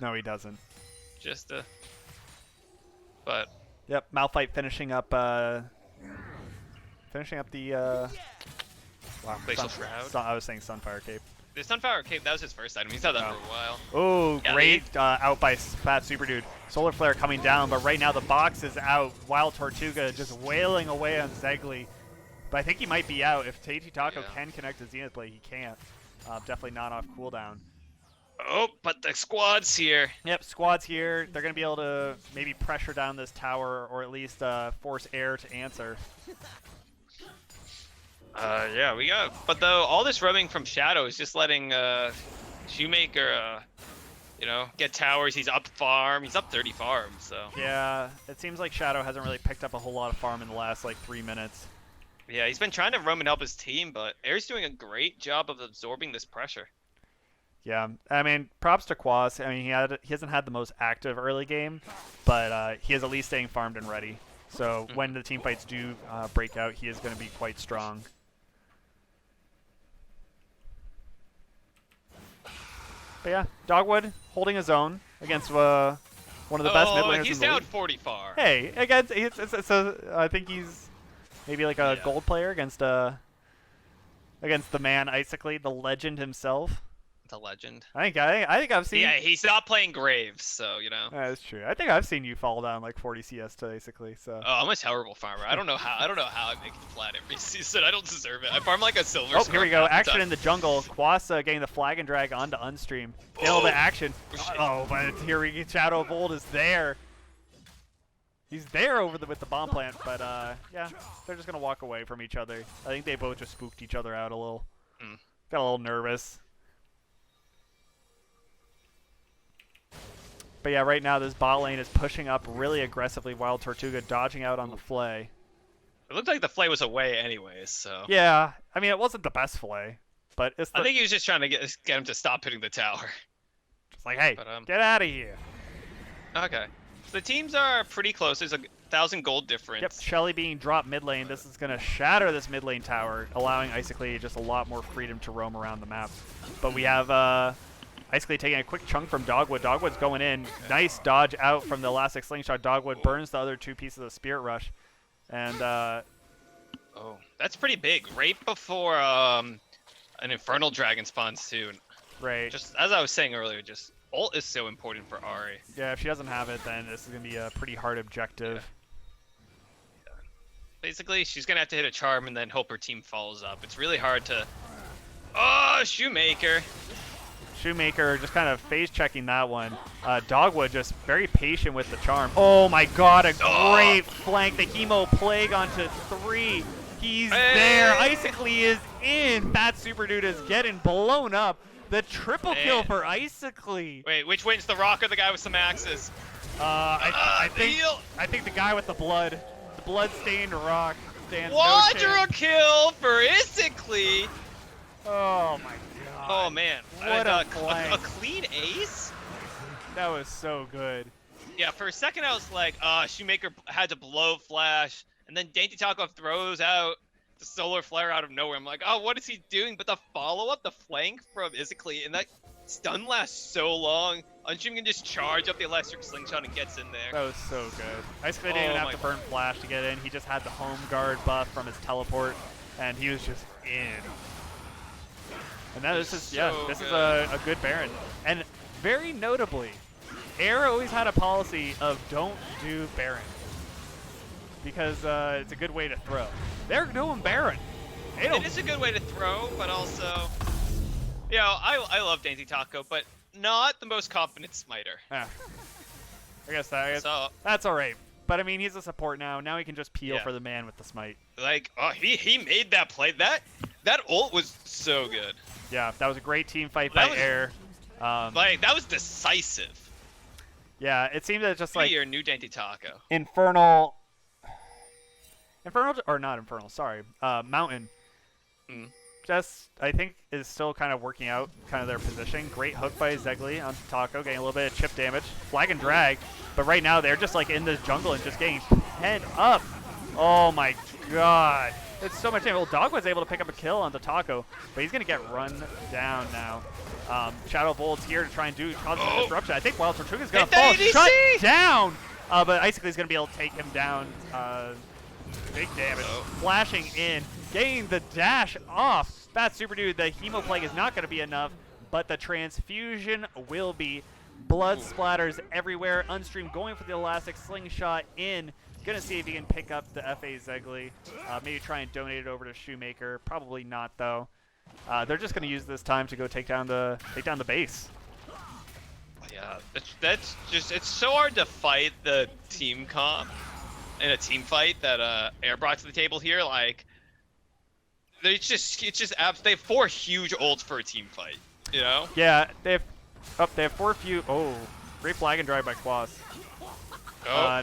No, he doesn't. Just but yep, Malphite finishing up the wow, Glacial Shroud. I was saying Sunfire Cape. The Sunfire Cape, that was his first item. He's had that for a while. Oh, Yeah, great out by Fat Super Dude. Solar Flare coming down, but right now the box is out. Wild Tortuga just wailing away on Zegly. But I think he might be out. If Teiji Taco can connect to Zenith Blade, he can't. Definitely not off cooldown. Oh, but the squad's here. Yep, squad's here. They're going to be able to maybe pressure down this tower or at least force air to answer. Yeah, we got. But though, all this roaming from Shadow is just letting Shoemaker, get towers. He's up farm. He's up 30 farm, so. Yeah, it seems like Shadow hasn't really picked up a whole lot of farm in the last, 3 minutes. Yeah, he's been trying to roam and help his team, but Air's doing a great job of absorbing this pressure. Yeah, I mean, props to Quas. I mean, he hasn't had the most active early game, but he is at least staying farmed and ready. So when the team fights do break out, he is going to be quite strong. But yeah, Dogwood holding his own against one of the best mid laners he's in the down league. 40 far. Hey, against I think he's maybe like a gold player against the man Icically, the legend himself. The legend. I think I've seen. Yeah, he's not playing Graves, so you know. That's true. I think I've seen you fall down like 40 CS to Icically. So. Oh, I'm a terrible farmer. I don't know how I make it flat every season. I don't deserve it. I farm like a silver. Oh, here we go. half the Action time. in the jungle. Quasa getting the flag and drag onto Unstream. Get a little bit of action. Oh, but here we get Shadow of Old is there. He's there with the bomb plant, but yeah, they're just gonna walk away from each other. I think they both just spooked each other out a little. Got a little nervous. But yeah, right now this bot lane is pushing up really aggressively while Tortuga dodging out on the flay. It looked like the flay was away anyways, so. Yeah, I mean it wasn't the best flay, but it's. I think he was just trying to get him to stop hitting the tower. Just like, hey, But, get out of here. Okay. So the teams are pretty close. There's 1,000 gold difference. Yep, Shelly being dropped mid lane. This is going to shatter this mid lane tower, allowing Icically just a lot more freedom to roam around the map. But we have Icically taking a quick chunk from Dogwood. Dogwood's going in. Nice dodge out from the Elastic Slingshot. Dogwood burns the other two pieces of Spirit Rush. And, oh, that's pretty big. Right before an Infernal Dragon spawns soon. right. Just as I was saying earlier, just ult is so important for Ari. Yeah, if she doesn't have it, then this is going to be a pretty hard objective. Yeah. Basically, she's going to have to hit a charm and then hope her team follows up. It's really hard to... Oh, Shoemaker! Shoemaker just kind of phase checking that one. Dogwood just very patient with the charm. Oh my god, a great flank. The Hemo Plague onto 3. He's there. Icically is in. Fat Super Dude is getting blown up. The triple kill for Icically. Wait, which wins, the Rock or the guy with some axes? I think the guy with the blood-stained rock stands no Quadra chance. kill for Icically! Oh my god. Oh man, What a flank. a clean ace? That was so good. Yeah, for a second I was like, Shoemaker had to blow flash, and then Dainty Taco throws out the solar flare out of nowhere. I'm like, oh, what is he doing? But the follow-up, the flank from Icically, and that stun lasts so long. Unstream can just charge up the electric slingshot and gets in there. That was so good. Icically didn't even have to burn flash to get in. He just had the home guard buff from his teleport, and he was just in. And now this is a good Baron. And very notably, Air always had a policy of don't do Baron. Because it's a good way to throw. They're doing Baron. It is a good way to throw, but also, you know, I love Dainty Taco, but not the most confident smiter. I guess that's all right. But I mean, he's a support now. Now he can just peel for the man with the smite. Like, oh, he made that play. That ult was so good. Yeah, that was a great team fight by Air. Like, that was decisive. Yeah, it seemed that just like your new Dainty Taco. Mountain. Just, I think, is still kind of working out kind of their position. Great hook by Zegli on Taco, getting a little bit of chip damage. Flag and drag, but right now they're just like in the jungle and just getting head up. Oh my god. It's so much damage. Well, Dog was able to pick up a kill on the Taco, but he's going to get run down now. Shadow of Old's here to try and cause some disruption. I think Wild Tortuga's going to fall shut down, but Icicly's going to be able to take him down. Big damage. Flashing in, getting the dash off. Fat Super Dude, the Hemo Plague is not going to be enough, but the transfusion will be. Blood splatters everywhere. Unstream going for the Elastic Slingshot in. Gonna see if he can pick up the FA Zegli. Maybe try and donate it over to Shoemaker. Probably not though. They're just gonna use this time to go take down the base. Yeah, that's just, it's so hard to fight the team comp in a team fight that Air brought to the table here. Like, they have 4 huge ults for a team fight. You know? Yeah, they have 4 few. Oh, great flag and drive by Quas.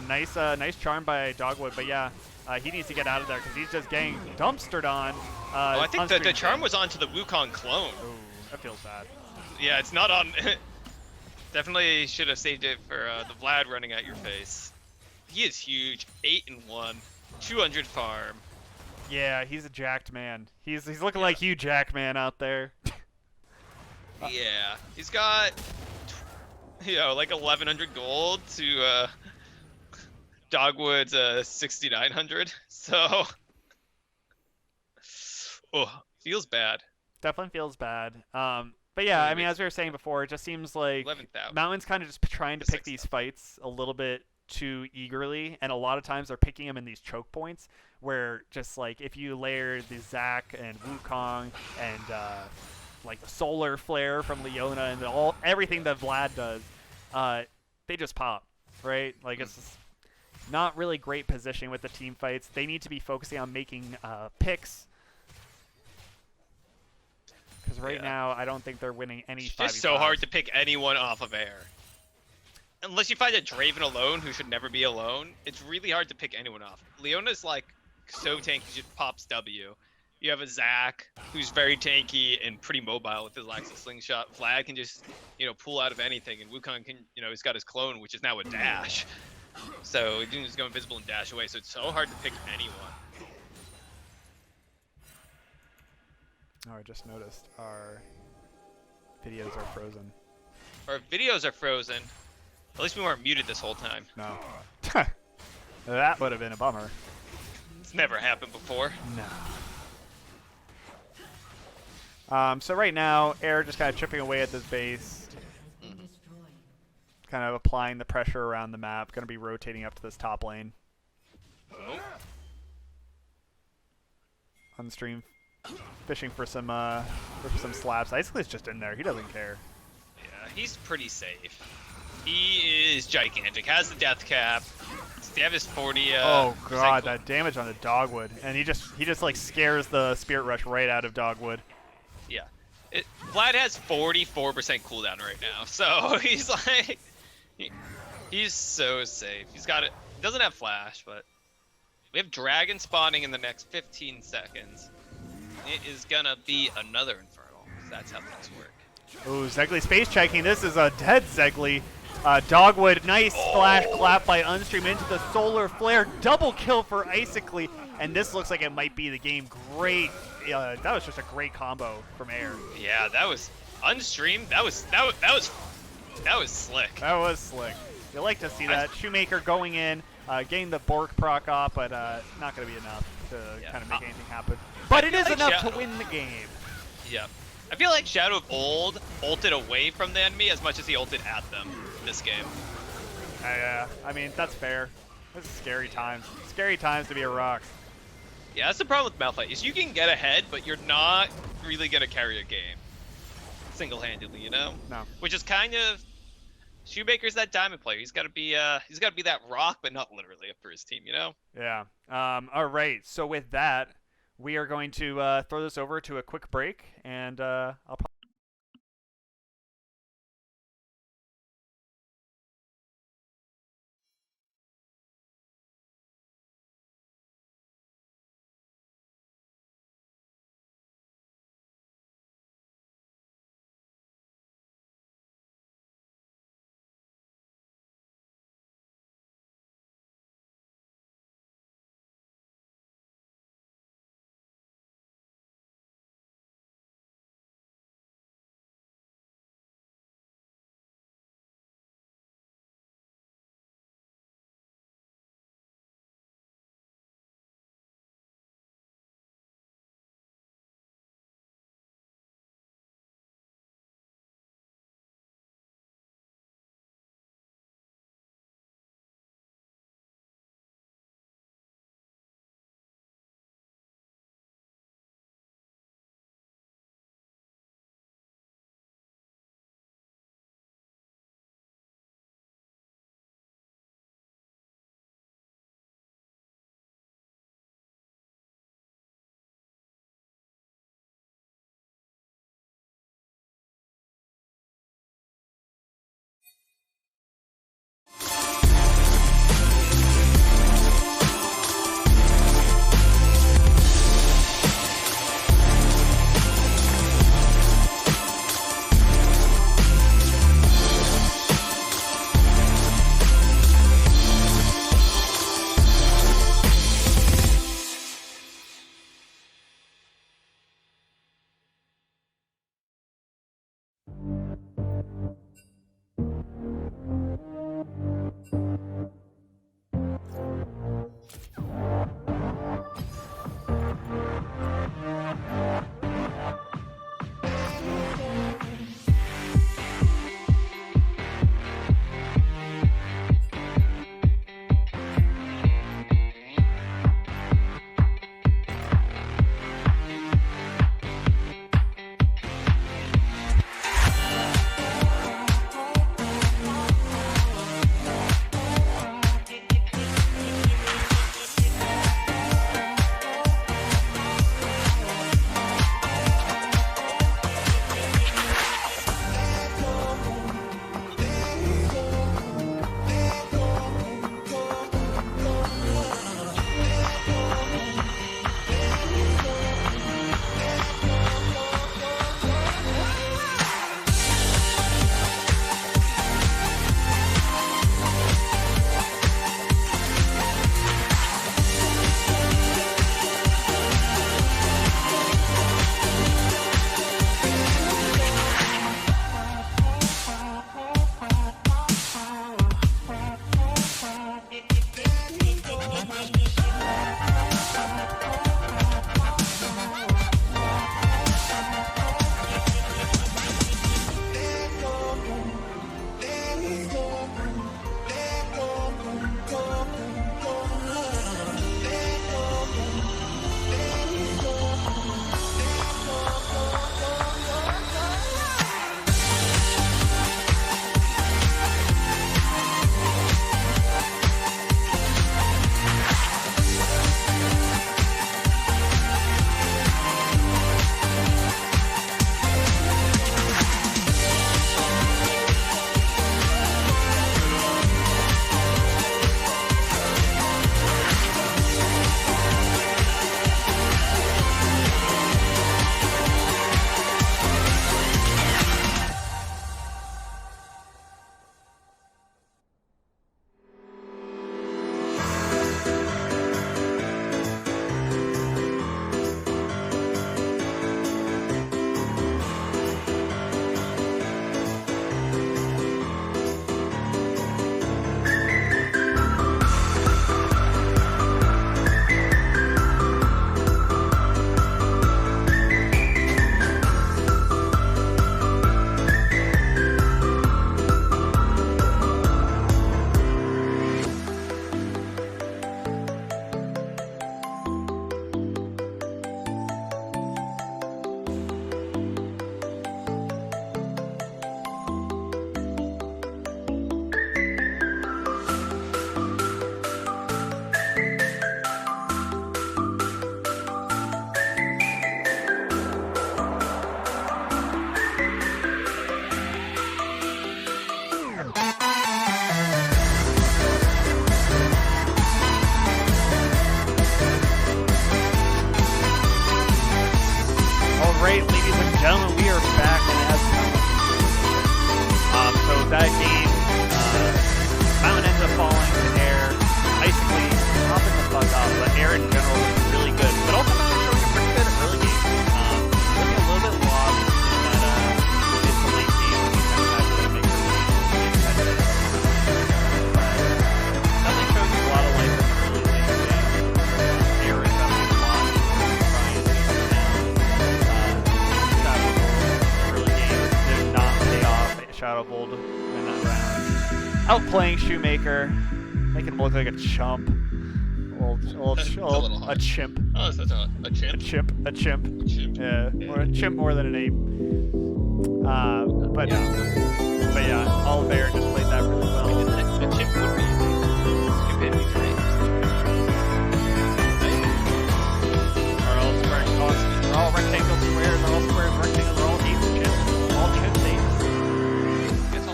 Nice charm by Dogwood, but yeah, he needs to get out of there because he's just getting dumpstered on. I think the charm was onto the Wukong clone. Ooh, that feels bad. Yeah, it's not on. Definitely should have saved it for the Vlad running at your face. He is huge. 8-1, 200 farm. Yeah, he's a jacked man. He's looking Yeah. like Hugh Jackman out there. Yeah, he's got like 1100 gold to Dogwood's 6900. So, oh, feels bad. Definitely feels bad. But yeah, Only I mean, makes as we were saying before, it just seems like 11,000 Mountain's kind of just trying to to pick these 6,000. fights a little bit too eagerly, and a lot of times they're picking them in these choke points where just like if you layer the Zac and Wukong and like the solar flare from Leona and everything that Vlad does, they just pop, right? Like it's just not really great positioning with the team fights. They need to be focusing on making picks. Because right Yeah. now, I don't think they're winning any. It's just so hard to pick anyone off of air. Unless you find a Draven alone who should never be alone, it's really hard to pick anyone off. Leona's like so tanky, she just pops W. You have a Zac who's very tanky and pretty mobile with his Laxa slingshot. Vlad can just, pull out of anything, and Wukong can, he's got his clone, which is now a dash. So he can just go invisible and dash away. So it's so hard to pick anyone. Oh, I just noticed our videos are frozen. Our videos are frozen. At least we weren't muted this whole time. No. That would have been a bummer. It's never happened before. No. So right now, Air just kind of chipping away at this base. Kind of applying the pressure around the map. Going to be rotating up to this top lane. Oh. On stream, fishing for some slaps. Icicle's just in there. He doesn't care. Yeah, he's pretty safe. He is gigantic. Has the death cap. They have his 40. Oh god, cool. that damage on the Dogwood, and he just like scares the Spirit Rush right out of Dogwood. Yeah. Vlad has 44% cooldown right now, so he's like, he's so safe. He's got it. Doesn't have flash, but we have dragon spawning in the next 15 seconds. It is gonna be another infernal. That's how things work. Ooh, Zegly space checking. This is a dead Zegly. Dogwood, nice flash clap by Unstream into the solar flare. Double kill for Icicly, and this looks like it might be the game. Great. That was just a great combo from Air. Yeah, that was Unstream. That was slick. That was slick. You like to see that. Shoemaker going in, getting the Bork proc off, but not going to be enough to kind of make anything happen. But it is like enough to win the game. Yeah. I feel like Shadow of Old ulted away from the enemy as much as he ulted at them this game. I mean, that's fair. This is scary times. Scary times to be a Rock. Yeah, that's the problem with Malphite, is you can get ahead, but you're not really going to carry a game single-handedly, you know? No. Which is kind of... Shoemaker's that diamond player. He's got to be that rock, but not literally up for his team, you know? Yeah. All right. So with that, we are going to throw this over to a quick break, and I'll probably outplaying Shoemaker, making him look like a chump. A chimp. Oh, so a chimp? A chimp. Chimp. Yeah, or a chimp more than an ape. But yeah, Oliver just played that really well. A chimp would be stupidity traits. Are all squares awesome? They're all rectangle squares. They're all squares, rectangles. They're all apes, chimps. All chimps, apes. I guess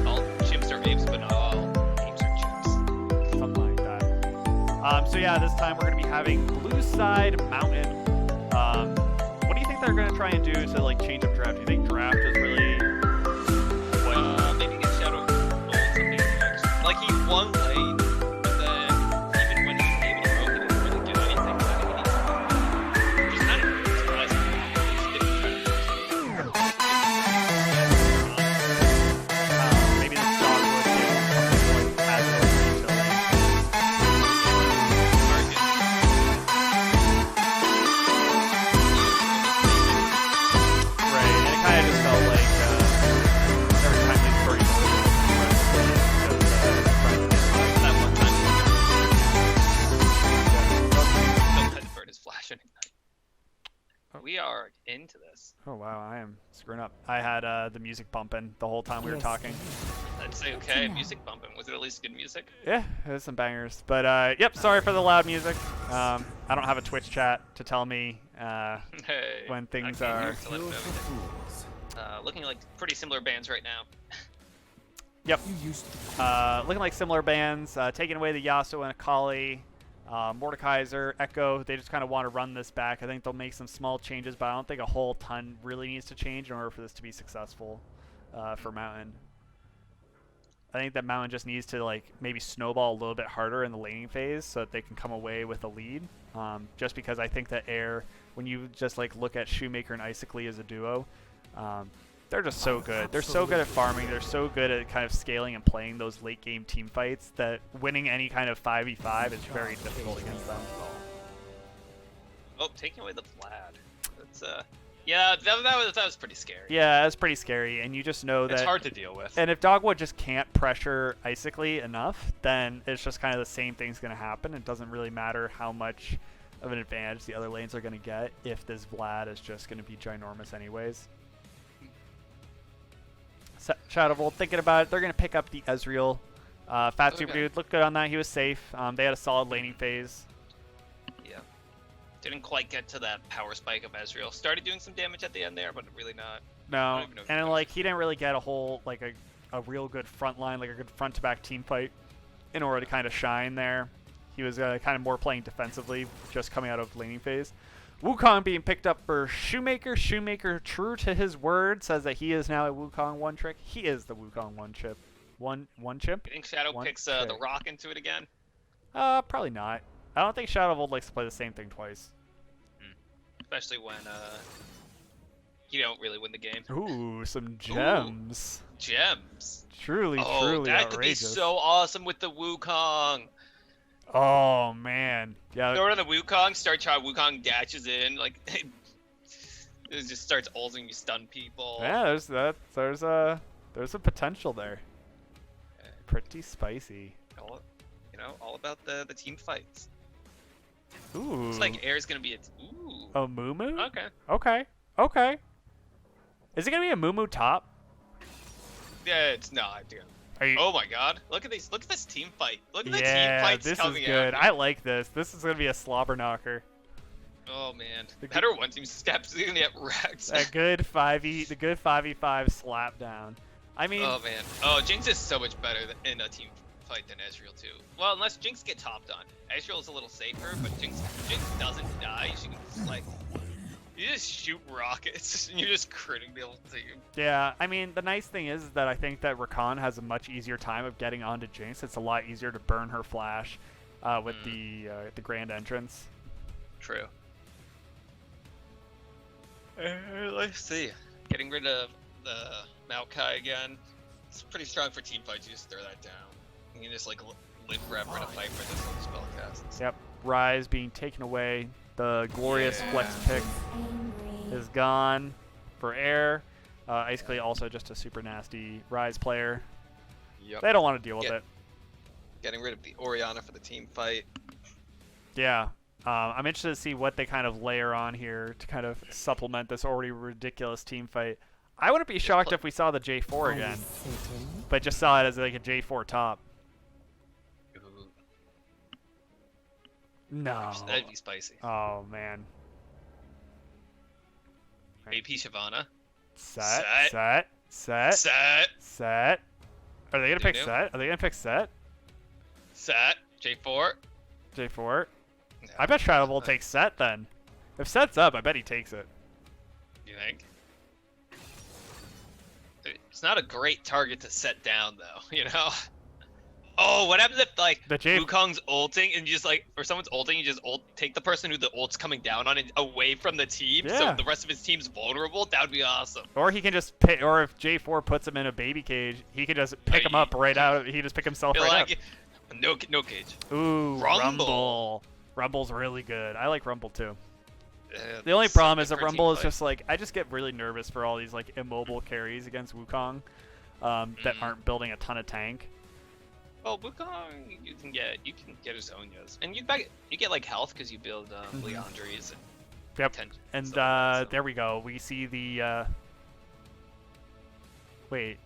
all chimps are apes, but not all apes are chimps. Something like that. So yeah, this time we're gonna be having Blue Side Mountain. What do you think they're gonna try and do to like change up draft? Do you think draft is really what? Maybe get Shadow Bolt something next. Like he won late, but then even when he was able to roam, he didn't really do anything. So I think he needs to, which is kind of surprising. He just didn't try to Maybe this dog would do something like has no utility. Right, and it kind of just felt like every time they burn That one time he had to burn his flash anyway. We are into this. Oh wow, I am screwing up. I had the music bumping the whole time we were talking. I'd say okay, music bumping. Was it at least good music? Yeah, it was some bangers. But yep, sorry for the loud music. I don't have a Twitch chat to tell me Hey, when things I came are. here to let him know everything. Looking like pretty similar bands right now. Yep. Looking like similar bands. Taking away the Yasuo and Akali, Mordekaiser, Echo. They just kind of want to run this back. I think they'll make some small changes, but I don't think a whole ton really needs to change in order for this to be successful for Mountain. I think that Mountain just needs to like maybe snowball a little bit harder in the laning phase so that they can come away with a lead. Just because I think that Air, when you just like look at Shoemaker and Icically as a duo, they're just so good. They're so good at farming. They're so good at kind of scaling and playing those late game team fights that winning any kind of 5v5 is very difficult against them. Oh, taking away the Vlad. That's yeah, that was pretty scary. Yeah, that's pretty scary, and you just know that It's hard to deal with. And if Dogwood just can't pressure Icically enough, then it's just kind of the same thing's going to happen. It doesn't really matter how much of an advantage the other lanes are going to get if this Vlad is just going to be ginormous anyways. Shadowbolt, thinking about it, they're going to pick up the Ezreal. Fat Super Dude looked good on that. He was safe. They had a solid laning phase. Yeah. Didn't quite get to that power spike of Ezreal. Started doing some damage at the end there, but really not. No, and like he didn't really get a whole like a real good front line, like a good front to back team fight in order to kind of shine there. He was kind of more playing defensively, just coming out of laning phase. Wukong being picked up for Shoemaker. Shoemaker, true to his word, says that he is now a Wukong one trick. He is the Wukong one chip. One chip? You think Shadow picks the Rock into it again? Probably not. I don't think Shadowvolt likes to play the same thing twice. Especially when you don't really win the game. Ooh, some gems. Ooh, gems. Truly, truly that outrageous. could be so awesome with the Wukong. Oh man, yeah. Throw it on the Wukong, start trying. Wukong dashes in, like it just starts ulting you, stun people. Yeah, there's a potential there. Pretty spicy. All about the team fights. Ooh. Looks like Air's gonna be a Mumu. Okay. Okay. Is it gonna be a Mumu top? Yeah, it's not, dude. Oh my God! Look at these! Look at this team fight! Look at the team fights this coming is good. out. I like this. This is gonna be a slobber knocker. Oh man, better one team steps in get wrecked. The good 5v5 slap down. I mean. Oh man. Oh, Jinx is so much better in a team fight than Ezreal too. Well, unless Jinx get topped on. Ezreal is a little safer, but Jinx doesn't die. She can just like. You just shoot rockets, and you're just critting the whole team. Yeah, I mean, the nice thing is that I think that Rakan has a much easier time of getting onto Jinx. It's a lot easier to burn her flash with the grand entrance. True. Let's see. Getting rid of the Maokai again. It's pretty strong for team fights. You just throw that down. You can just like live forever in a fight for this little spell casts. Yep. Rise being taken away. The glorious flex pick is gone for Air. Icically also just a super nasty Rise player. Yep. They don't want to deal with Yeah. it. Getting rid of the Orianna for the team fight. Yeah. I'm interested to see what they kind of layer on here to kind of supplement this already ridiculous team fight. I wouldn't be shocked if we saw the J4 again, but just saw it as like a J4 top. Ooh, No. that'd be spicy. Oh, man. AP Shyvana. Set. Set. Set. Set. Set. Set. Are they going to pick Doo-doo. set? Are they going to pick set? Set. J4. J4? No. I bet Shadow will take set then. If set's up, I bet he takes it. You think? It's not a great target to set down, though, you know? Oh, what happens if, like, The J- Wukong's ulting and you just, like, or someone's ulting, you just take the person who the ult's coming down on and away from the team Yeah. so the rest of his team's vulnerable? That would be awesome. Or he can just pick, or if J4 puts him in a baby cage, he can just pick him up right out. He just pick himself Feel right like no cage. up. Ooh, Rumble. Rumble. Rumble's really good. I like Rumble too. The only It's problem good is that for a team Rumble is fight. just like, I just get really nervous for all these like immobile carries against Wukong that aren't building a ton of tank. Oh, Wukong, you can get his Onyas, and you get like health because you build Leandries and Yep. ten- And stuff like that, so. there we go. We see the. Wait.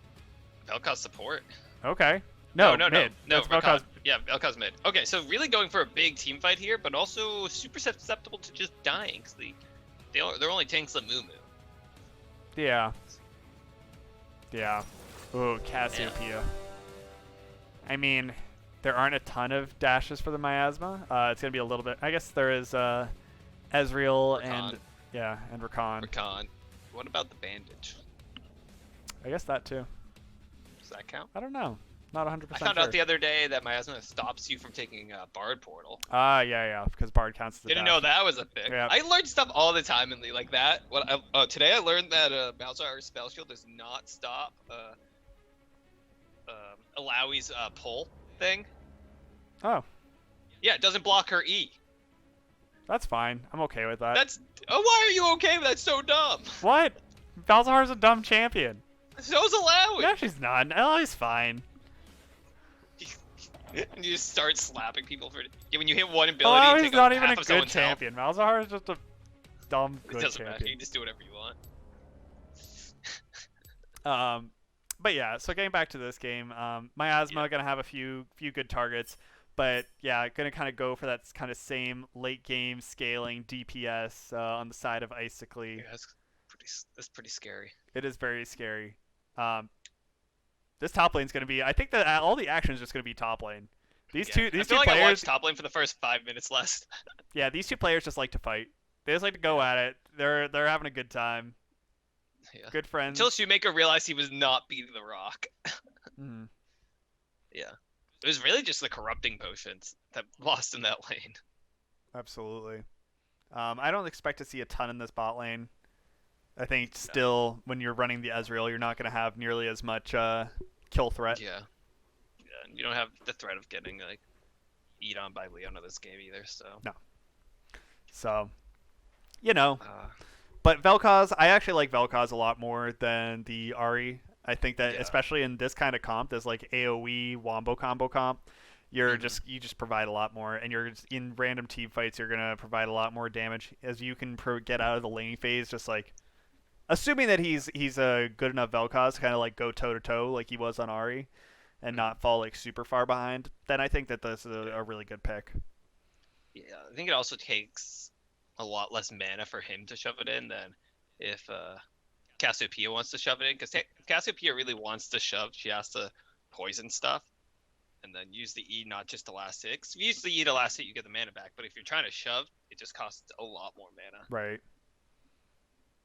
Vel'Koz support. Okay. No, no, mid. no. That's Vel'Koz. Yeah, Vel'Koz mid. Okay, so really going for a big team fight here, but also super susceptible to just dying because they're only tanks like Mumu. Yeah. Yeah. Ooh, Cassiopeia. I mean, there aren't a ton of dashes for the Miasma. It's gonna be a little bit. I guess there is Ezreal and Rakan. Rakan. What about the bandage? I guess that too. Does that count? I don't know. Not 100%. I found sure. out the other day that Miasma stops you from taking Bard Portal. Yeah, because Bard counts as a Didn't dash. know that was a thing. Yeah. I learned stuff all the time in League like that. Today I learned that Malzahar's spell shield does not stop Alawi's pull thing. Oh, Yeah, it doesn't block her E. that's fine. I'm okay with that. Why are you okay? That's so dumb. What? Balzahar's a dumb champion. So's Alawi. No, she's not. Ellie's fine. And you just start slapping people for when you hit one Oh, ability. you he's take not out even a half of good someone's health. champion. Malzahar is just a dumb It good doesn't matter. You champion. can just do whatever you want. But yeah, so getting back to this game, Miasma gonna have a few good targets, but yeah, gonna kind of go for that kind of same late game scaling DPS on the side of Icically. Yeah, that's pretty scary. It is very scary. This top lane's gonna be. I think that all the action is just gonna be top lane. These I two feel like I players. watched top lane for the first 5 minutes less. Yeah, these two players just like to fight. They just like to go at it. They're having a good time. Yeah. Good friends. Until Shoemaker realized he was not beating the Rock. Mhm. Yeah. It was really just the corrupting potions that lost in that lane. Absolutely. I don't expect to see a ton in this bot lane. I think still, when you're running the Ezreal, you're not going to have nearly as much kill threat. Yeah. And you don't have the threat of getting like eat on by Leona this game either, so. No. So, you know. Uh, But Vel'Koz, I actually like Vel'Koz a lot more than the Ahri. I think that, Yeah. especially in this kind of comp, this like AoE wombo combo comp, you just provide a lot more, and you're just, in random team fights, you're gonna provide a lot more damage as you can get out of the laning phase. Just like assuming that he's a good enough Vel'Koz to kind of like go toe to toe like he was on Ahri, and not fall like super far behind. Then I think that this is a really good pick. yeah, I think it also takes a lot less mana for him to shove it in than if Cassiopeia wants to shove it in. Because Cassiopeia really wants to shove, she has to poison stuff and then use the E, not just the last hit. 'Cause if you use the E to last hit, you get the mana back. But if you're trying to shove, it just costs a lot more mana. Right.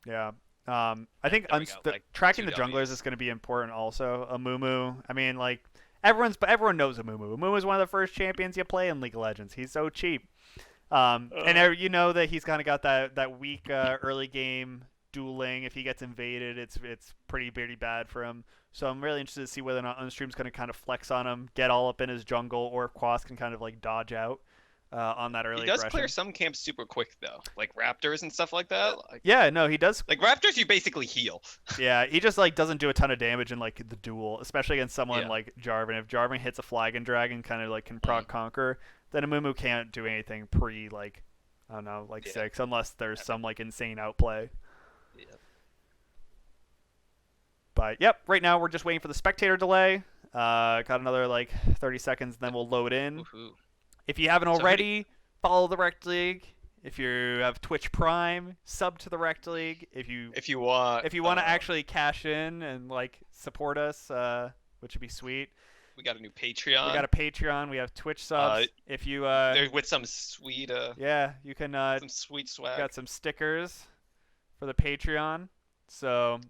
Yeah. I think There we go, like, tracking the 2 junglers Ws. is going to be important also. Amumu, I mean, like, everyone knows Amumu. Amumu is one of the first champions you play in League of Legends. He's so cheap. You know that he's kind of got that weak early game dueling. If he gets invaded, it's pretty bad for him. So I'm really interested to see whether or not Unstream's going to kind of flex on him, get all up in his jungle, or if Quas can kind of like dodge out. on that early He does aggression. clear some camps super quick though, like Raptors and stuff like that. Yeah, no, he does. Like Raptors, you basically heal. Yeah, he just like doesn't do a ton of damage in like the duel, especially against someone Yeah. like Jarvan. If Jarvan hits a flag and dragon, kind of like can proc conquer, then Amumu can't do anything pre like I don't know, like Yeah. 6, unless there's some like insane outplay. Yeah. But yep, right now we're just waiting for the spectator delay. Got another like 30 seconds, then we'll load in. Woohoo. If you haven't So who do already, follow the Rekt League. If you have Twitch Prime, sub to the Rekt League. If you want, want to actually cash in and like support us, which would be sweet. we got a new Patreon. We got a Patreon. We have Twitch subs. If you There with some sweet yeah, you can some sweet swag. got some stickers for the Patreon. So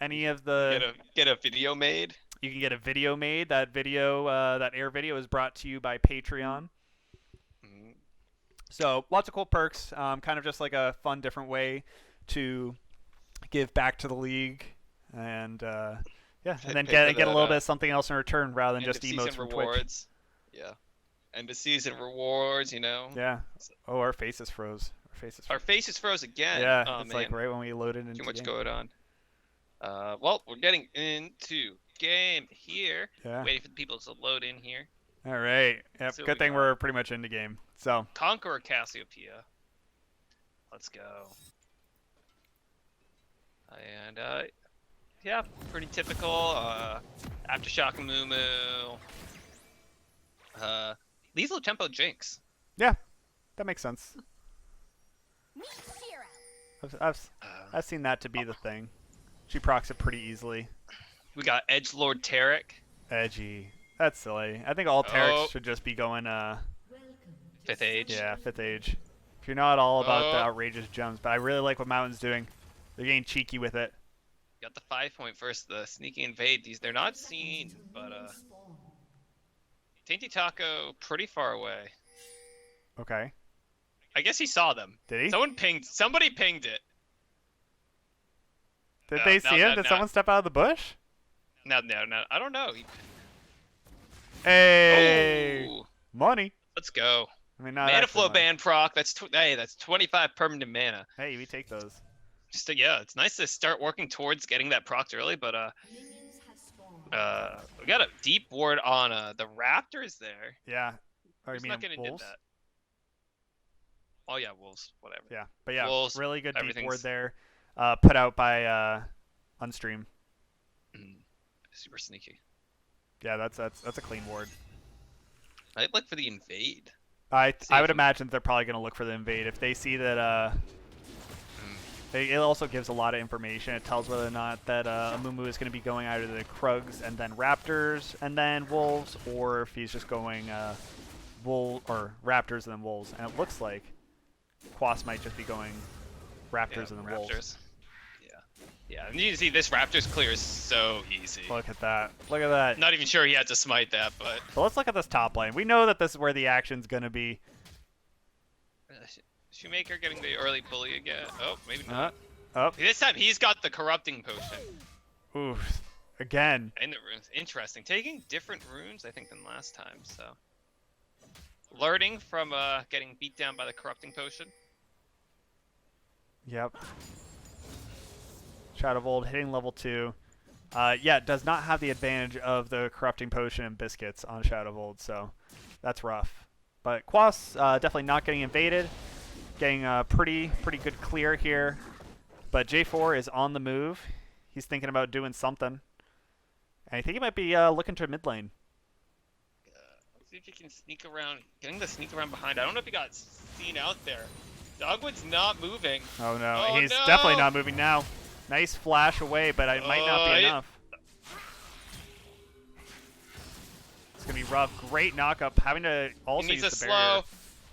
any of the Get a video made. you can get a video made. That video, that air video, is brought to you by Patreon. Mm. So lots of cool perks. Kind of just like a fun, different way to give back to the league, and yeah, and then Pay get for get a little that, bit of something else in return rather than end just of emotes season from Twitch. rewards. Yeah. End of season rewards. You know. Yeah. Oh, our faces froze. Our faces. Our faces froze again. Yeah, Oh, it's man. like right when we loaded into Too much game. going on. Well, we're getting into game here. Yeah. Waiting for the people to load in here. All right. Yep. See what Good we thing got. we're pretty much into game. So. Conqueror Cassiopeia. Let's go. And yeah, pretty typical. Aftershock Mumu. Lethal Tempo Jinx. Yeah, that makes sense. Uh, I've seen that to be the thing. She procs it pretty easily. we got Edgelord Tarek. Edgy. That's silly. I think all Terraks Oh. should just be going. 5th Age. Yeah, 5th Age. If you're not all about the Oh. outrageous jumps, but I really like what Mountain's doing. They're getting cheeky with it. Got the 5-point first, the sneaky invade. They're not seen, but Tainty Taco pretty far away. Okay. I guess he saw them. Did he? Somebody pinged it. Did No, they no, see no, him? Did no. someone step out of the bush? No, I don't know. Hey, Oh, money. let's go. I mean, not Mana actually flow money. ban proc. That's 25 permanent mana. Hey, we take those. Yeah, it's nice to start working towards getting that proc early, but we got a deep ward on the Raptors there. Yeah. Or you Who's mean not gonna do wolves? that? Oh yeah, wolves. Whatever. Yeah, but yeah, Wolves, really good deep everything's- ward there. Put out by Unstream. Super sneaky. Yeah, that's a clean ward. I'd look for the invade. I See would if- imagine they're probably gonna look for the invade if they see that. It also gives a lot of information. It tells whether or not that Amumu is going to be going either the Krugs and then Raptors and then Wolves, or if he's just going Raptors and then Wolves. And it looks like Quas might just be going Raptors and then Wolves. Raptors. Yeah, and you can see this Raptors clear is so easy. Look at that. Look at that. Not even sure he had to smite that, but So let's look at this top lane. We know that this is where the action's going to be. Shoemaker getting the early bully again. Oh, maybe not. Up. This time he's got the corrupting potion Oof. Again. in the runes. Interesting. Taking different runes, I think, than last time. So learning from getting beat down by the corrupting potion. Yep. Shadow of Old hitting level 2. Yeah, does not have the advantage of the corrupting potion and biscuits on Shadow of Old, so that's rough. But Quas definitely not getting invaded. Getting a pretty good clear here. But J4 is on the move. He's thinking about doing something. And I think he might be looking to mid lane. Let's see if he can sneak around. Getting the sneak around behind. I don't know if he got seen out there. Dogwood's not moving. Oh no, Oh, he's no! definitely not moving now. Nice flash away, but it might not be enough. It's gonna be rough. Great knockup. Having to also He needs use a the barrier. slow.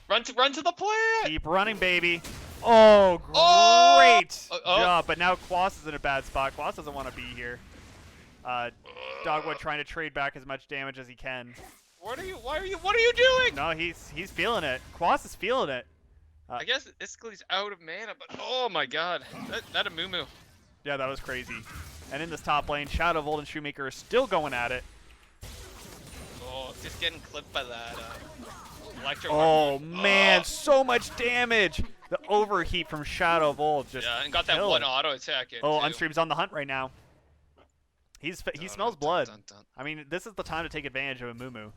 Run to the plant. Keep running, baby. Oh, Oh! great Oh. job. But now Quas is in a bad spot. Quas doesn't want to be here. Dogwood trying to trade back as much damage as he can. What are you doing? No, he's feeling it. Quas is feeling it. I guess Iskali's out of mana, but oh my god. That Amumu. Yeah, that was crazy. And in this top lane, Shadow of Old and Shoemaker are still going at it. Oh, just getting clipped by that electro. Oh man, so much damage! The overheat from Shadow Bolt just Yeah, and got that killed. one auto attack in Oh, too. Unstream's on the hunt right now. He smells blood. I mean, this is the time to take advantage of a Mumu.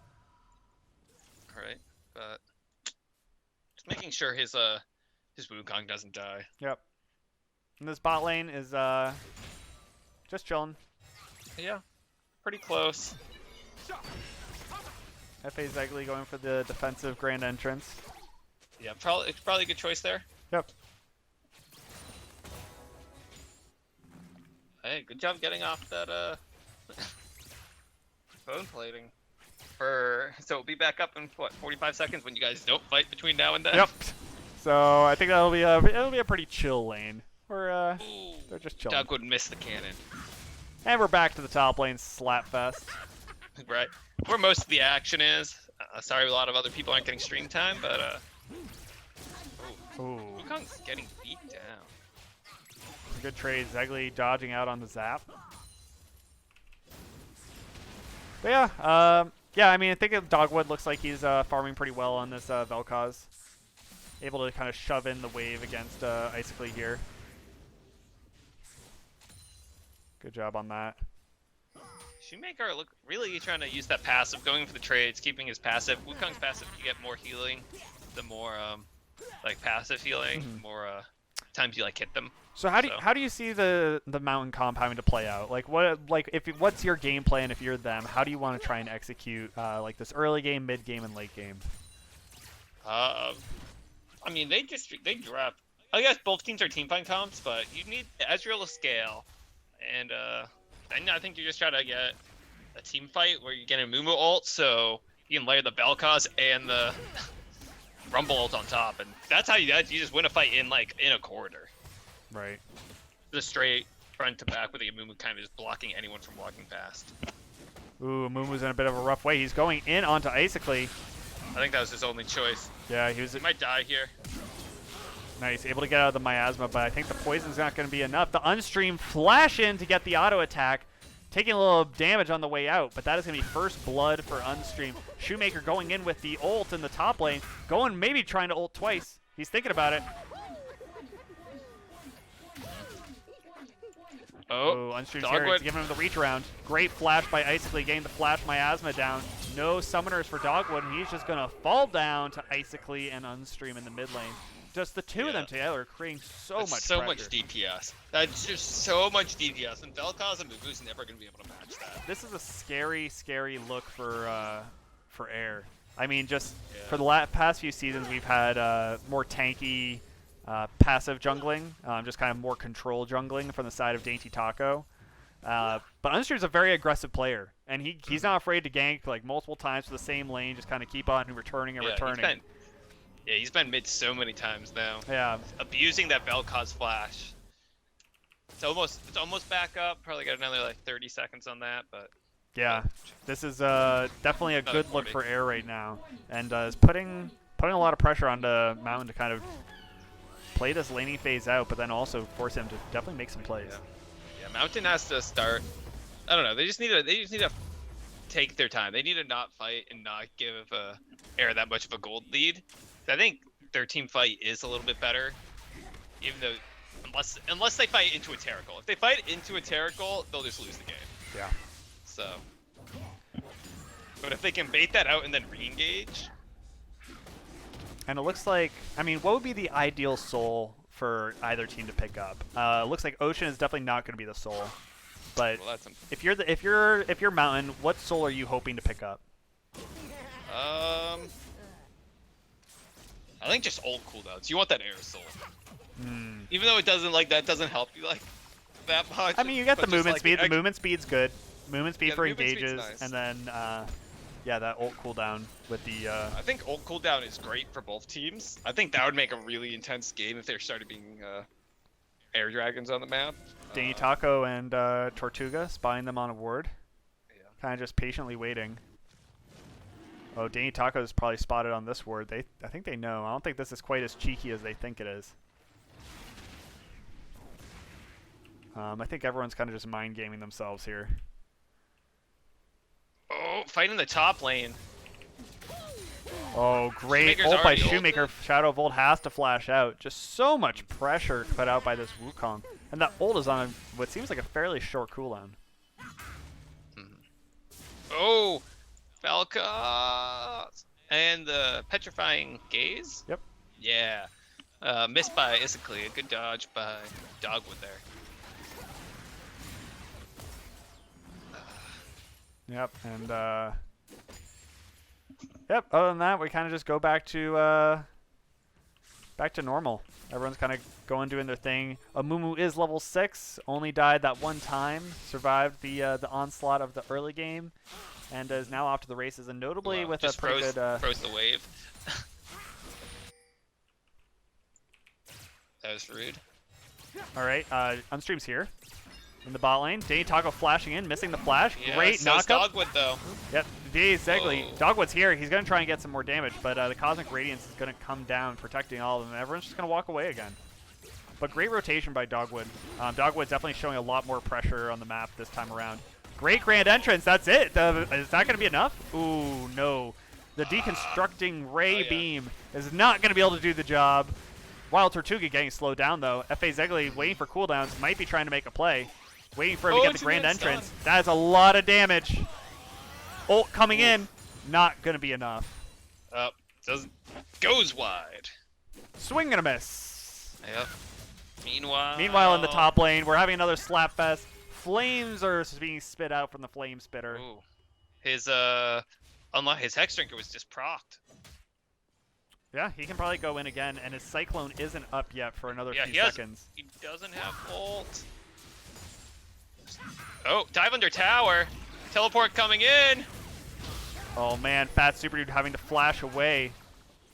Right, but just making sure his Wukong doesn't die. Yep. And this bot lane is just chilling. Yeah, pretty close. FA Zegli going for the defensive grand entrance. Yeah, it's probably a good choice there. Yep. Hey, good job getting off that bone plating. So we'll be back up in what 45 seconds when you guys don't fight between now and then. Yep. So I think it'll be a pretty chill lane. They're just chilling. Doug would miss the cannon. And we're back to the top lane slapfest. Right. Where most of the action is. Sorry, a lot of other people aren't getting stream time, but Ooh. Wukong's getting beat down. Good trade. Zegli dodging out on the zap. But yeah, I mean, I think Dogwood looks like he's farming pretty well on this Vel'Koz. Able to kind of shove in the wave against Icicle here. Good job on that. Shoemaker look really trying to use that passive, going for the trades, keeping his passive. Wukong's passive, you get more healing, the more like passive healing, Mhm. more times you like hit them. So how do you see the mountain comp having to play out? Like what's your game plan if you're them? How do you want to try and execute like this early game, mid game, and late game? I mean they drop. I guess both teams are team fight comps, but you need Ezreal to scale, and then I think you just try to get a team fight where you get a Mumu ult, so you can layer the Vel'Koz and the Rumble ult on top, and that's how you just win a fight in a corridor. Right. The straight front to back with the Mumu kind of just blocking anyone from walking past. Ooh, Mumu's in a bit of a rough way. He's going in onto Icicle. I think that was his only choice. Yeah, he might die here. Nice, able to get out of the miasma, but I think the poison's not going to be enough. The Unstream flash in to get the auto attack, taking a little damage on the way out, but that is going to be first blood for Unstream. Shoemaker going in with the ult in the top lane, maybe trying to ult twice. He's thinking about it. Oh, Unstream's here. It's giving him the reach around. Great flash by Icicle, getting the flash miasma down. No summoners for Dogwood, and he's just going to fall down to Icicle and Unstream in the mid lane. Just the two of them together are creating so much DPS. That's just so much DPS, and Vel'Koz and Mugu's never going to be able to match that. This is a scary, scary look for Air. I mean, just for the past few seasons, we've had more tanky, passive jungling, just kind of more control jungling from the side of Dainty Taco. But Unstream's a very aggressive player, and he's not afraid to gank like multiple times to the same lane, just kind of keep on returning and returning. He's been mid so many times now. Yeah. Abusing that Vel'Koz flash. It's almost back up. Probably got another like 30 seconds on that, but yeah, this is definitely a good look for Air right now, and is putting a lot of pressure on the Mountain to kind of play this laning phase out, but then also force him to definitely make some plays. Yeah, Mountain has to start. I don't know. They just need to take their time. They need to not fight and not give Air that much of a gold lead. I think their team fight is a little bit better, even though unless they fight into a Terracle. If they fight into a Terracle, they'll just lose the game. Yeah. So, but if they can bait that out and then re-engage. And it looks like, I mean, what would be the ideal soul for either team to pick up? It looks like Ocean is definitely not going to be the soul, but if you're Mountain, what soul are you hoping to pick up? I think just old cooldowns. You want that Air soul. Even though it doesn't help you like that much. I mean, you get the movement speed. The movement speed's good. Movement speed for engages, nice. And then that ult cooldown with the. I think ult cooldown is great for both teams. I think that would make a really intense game if there started being air dragons on the map. Dainty Taco and Tortuga spying them on a ward. Yeah. Kind of just patiently waiting. Oh, Dainty Taco is probably spotted on this ward. I think they know. I don't think this is quite as cheeky as they think it is. I think everyone's kind of just mind gaming themselves here. Oh, fighting the top lane. Oh, great Shoemaker's ult by already Shoemaker. ulted. Shadow Volt has to flash out. Just so much pressure put out by this Wukong. And that ult is on what seems like a fairly short cooldown. Oh, Falca and the petrifying gaze. Yep. Yeah. Missed by Isically. A good dodge by Dogwood there. Yep, and yep. Other than that, we kind of just go back to normal. Everyone's kind of doing their thing. Amumu is level 6. Only died that one time. Survived the onslaught of the early game, and is now off to the races. And notably with just a pretty good. froze the wave. That was rude. All right, Unstream's here in the bot lane. Danny Taco flashing in, missing the flash. Yeah, Great so is knockup. Dogwood though. Yep, Zegley. Whoa. Dogwood's here. He's going to try and get some more damage, but the Cosmic Radiance is going to come down, protecting all of them. Everyone's just going to walk away again. But great rotation by Dogwood. Dogwood's definitely showing a lot more pressure on the map this time around. Great grand entrance. That's it. Is that going to be enough? Ooh, no. The deconstructing Ray Beam is not going to be able to do the job. Wild Tortuga getting slowed down, though. F.A. Zegley waiting for cooldowns. Might be trying to make a play. Waiting for him to get the grand entrance. Stun. That is a lot of damage. Ult coming in. Not going to be enough. Goes wide. Swing and a miss. Yep. Meanwhile, in the top lane, we're having another slap fest. Flames are being spit out from the flame spitter. Ooh. His his Hex Drinker was just procced. Yeah, he can probably go in again, and his Cyclone isn't up yet for another few he seconds. He doesn't have ult. Oh, dive under tower. Teleport coming in. Oh man, Fat Super Dude having to flash away.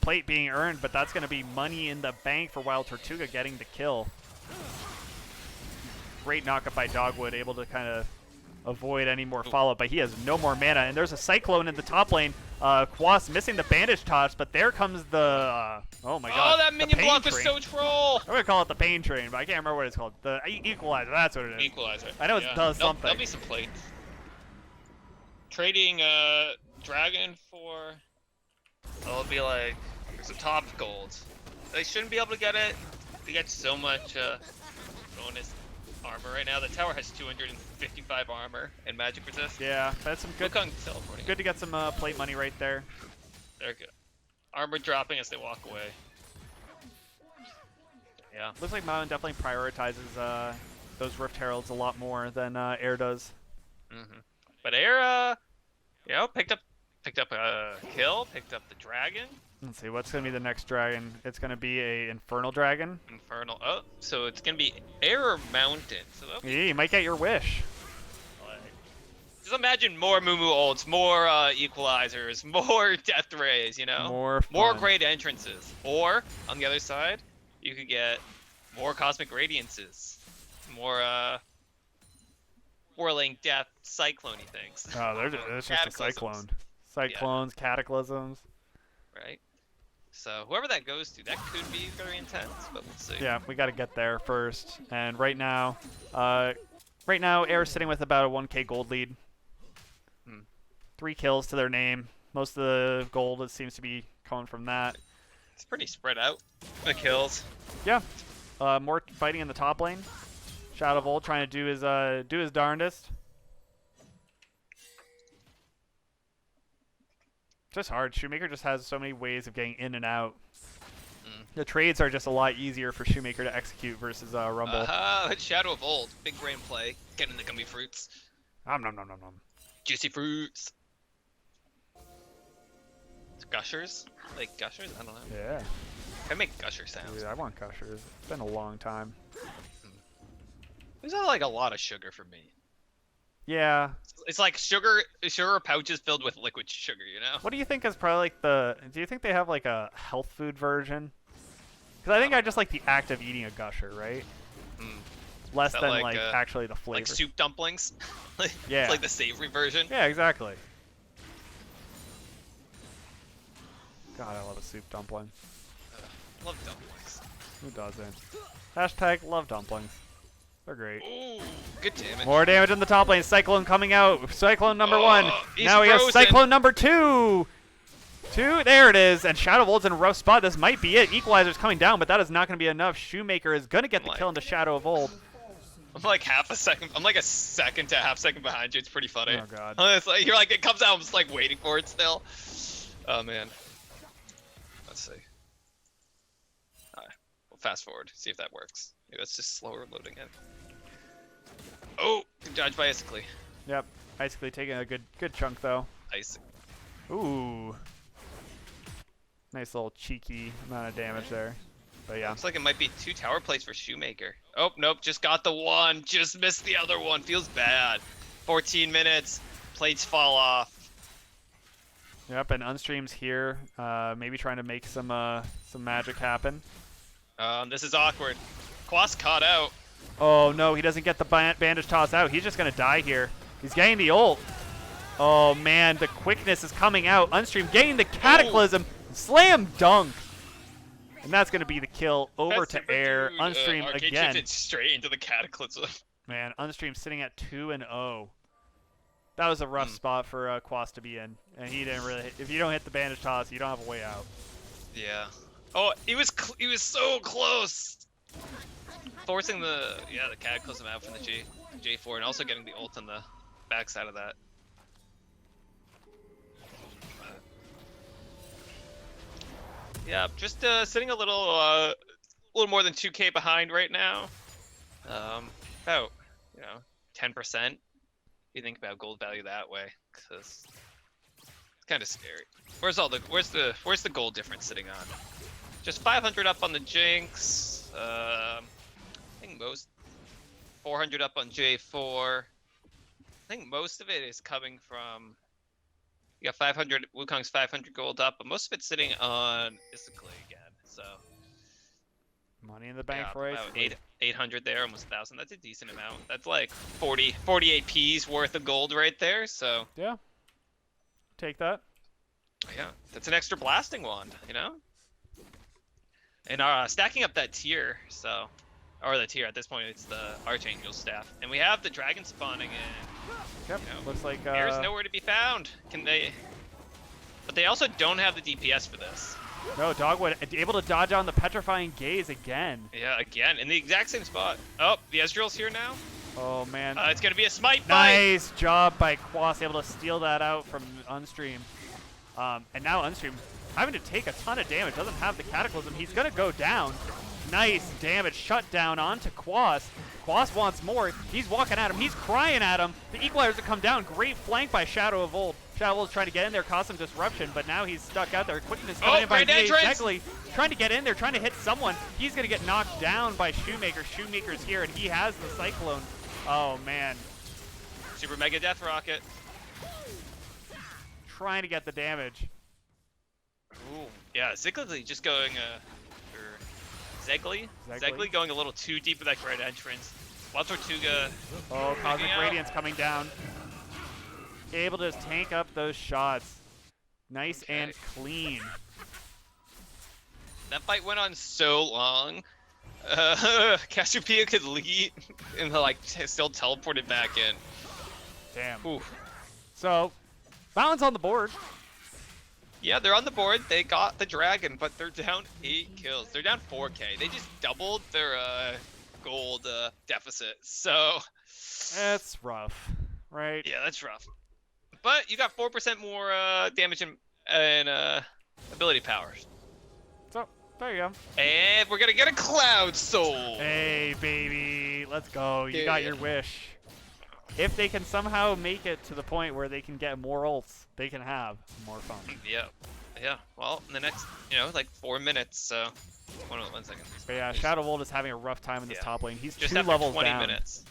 Plate being earned, but that's going to be money in the bank for Wild Tortuga getting the kill. Great knockup by Dogwood, able to kind of avoid any more follow-up, but he has no more mana. And there's a Cyclone in the top lane. Quas missing the bandage toss, but there comes the, oh my god. Oh, that minion block was so troll. I'm going to call it the pain train, but I can't remember what it's called. The equalizer, that's what it is. Equalizer. I know it does something. There'll be some plates. Trading dragon for, it'll be like some top golds. They shouldn't be able to get it. They get so much bonus armor right now. The tower has 255 armor and magic resist. Yeah, that's some good. Teleporting. Good to get some plate money right there. They're good. Armor dropping as they walk away. Yeah. Looks like Mountain definitely prioritizes those Rift Heralds a lot more than Air does. But Air, picked up a kill, picked up the dragon. Let's see, what's going to be the next dragon? It's going to be a Infernal Dragon. Infernal. Oh, so it's gonna be Air or Mountain. So that'll be Yeah, you might get your wish. just imagine more Moo ults, more equalizers, more death rays. More more fun. great entrances. Or on the other side, you could get more cosmic radiances, more whirling death, cyclone-y things. Oh, there's just a Cataclysms. Cyclone. Cyclones, Cataclysms. Right. So whoever that goes to, that could be very intense, but we'll see. Yeah, we got to get there first. And right now, Air's sitting with about a 1k gold lead. 3 kills to their name. Most of the gold it seems to be coming from that. It's pretty spread out, the kills. Yeah. More fighting in the top lane. Shadow Volt trying to do his darndest. Just hard. Shoemaker just has so many ways of getting in and out. The trades are just a lot easier for Shoemaker to execute versus Rumble. It's Shadow of Old. Big brain play. Getting the gummy fruits. Nom nom nom nom nom. Juicy fruits. Gushers? Like gushers? I don't know. Yeah. I make gusher sounds. Dude, I want gushers. It's been a long time. There's not like a lot of sugar for me. Yeah. It's like sugar pouches filled with liquid sugar, What do you think is probably like do you think they have like a health food version? Because I think I just like the act of eating a gusher, right? Less than like actually the flavor. Like soup dumplings? Yeah. It's like the savory version. Yeah, exactly. God, I love a soup dumpling. Love dumplings. Who doesn't? Hashtag love dumplings. They're great. Ooh, good damage. More damage in the top lane. Cyclone coming out. Cyclone number 1. He's Now we have frozen. Cyclone number 2. 2. There it is. And Shadow Volt's in a rough spot. This might be it. Equalizer's coming down, but that is not going to be enough. Shoemaker is going to get the kill into Shadow of Old. I'm like half a second. I'm like a second to half second behind you. It's pretty funny. Oh, God. It's like, you're like, it comes out. I'm just like waiting for it still. Oh, man. Let's see. Alright. We'll fast forward. See if that works. Maybe that's just slower loading in. Oh! Good dodge by Icicly. Yep. Basically taking a good chunk, though. Ice. Ooh. Nice little cheeky amount of damage there. But yeah. Looks like it might be 2 tower plates for Shoemaker. Oh, nope. Just got the one. Just missed the other one. Feels bad. 14 minutes. Plates fall off. Yep, and Unstream's here. Maybe trying to make some magic happen. This is awkward. Quas caught out. Oh, no. He doesn't get the bandage toss out. He's just going to die here. He's getting the ult. Oh, man. The quickness is coming out. Unstream getting the Cataclysm. Slam dunk. And that's going to be the kill over to air. Unstream again. It straight into the Cataclysm. Man, Unstream sitting at 2-0. That was a rough spot for Quas to be in. And he didn't really... If you don't hit the bandage toss, you don't have a way out. Yeah. Oh, he was so close. Forcing the Cataclysm out from the J4 and also getting the ult on the backside of that. Yeah, just sitting a little more than 2K behind right now. About 10%. If you think about gold value that way, because it's kind of scary. Where's the gold difference sitting on? Just 500 up on the Jinx. I think most 400 up on J4. I think most of it is coming from. You got 500. Wukong's 500 gold up, but most of it's sitting on Issacli again. So Money in the bank yeah, for about Issacli. 800 there, almost 1,000. That's a decent amount. That's like 48 P's worth of gold right there. So Yeah. Take that. yeah, that's an extra blasting wand, And stacking up that tier, or the tier at this point, it's the Archangel staff, and we have the dragon spawning in. Yep. Looks like Air's nowhere to be found. Can they? But they also don't have the DPS for this. No, Dogwood able to dodge on the petrifying gaze again. Yeah, again in the exact same spot. Oh, the Ezreal's here now. Oh man. It's gonna be a smite fight. Nice job by Quas, able to steal that out from Unstream. And now Unstream having to take a ton of damage. Doesn't have the Cataclysm. He's gonna go down. Nice damage shut down onto Quas. Quas wants more. He's walking at him. He's crying at him. The Equalizers come down. Great flank by Shadow of Old. Shadow of Old's trying to get in there, cause some disruption, but now he's stuck out there. Quickness coming in by Zegli. Trying to get in there, trying to hit someone. He's going to get knocked down by Shoemaker. Shoemaker's here, and he has the Cyclone. Oh, man. Super Mega Death Rocket. Trying to get the damage. Ooh. Yeah, Zegli just going, Zegli going a little too deep with that great entrance. Watch Tortuga. Oh, Cosmic Radiance coming down. Able to just tank up those shots. Nice and clean. That fight went on so long. Cassiopeia could lead and still teleported back in. Damn. Oof. So, Fountain's on the board. Yeah, they're on the board. They got the dragon, but they're down 8 kills. They're down 4K. They just doubled their gold deficit. So That's rough, right? yeah, that's rough. But you got 4% more damage and ability powers. So, there you go. And we're gonna get a Cloud Soul. Hey, baby. Let's go. You got your wish. If they can somehow make it to the point where they can get more ults, they can have more fun. Yeah. Well, in the next, 4 minutes. So, one second. But yeah, Shadow Volt is having a rough time in this top lane. He's just 2 after levels 20 down. minutes.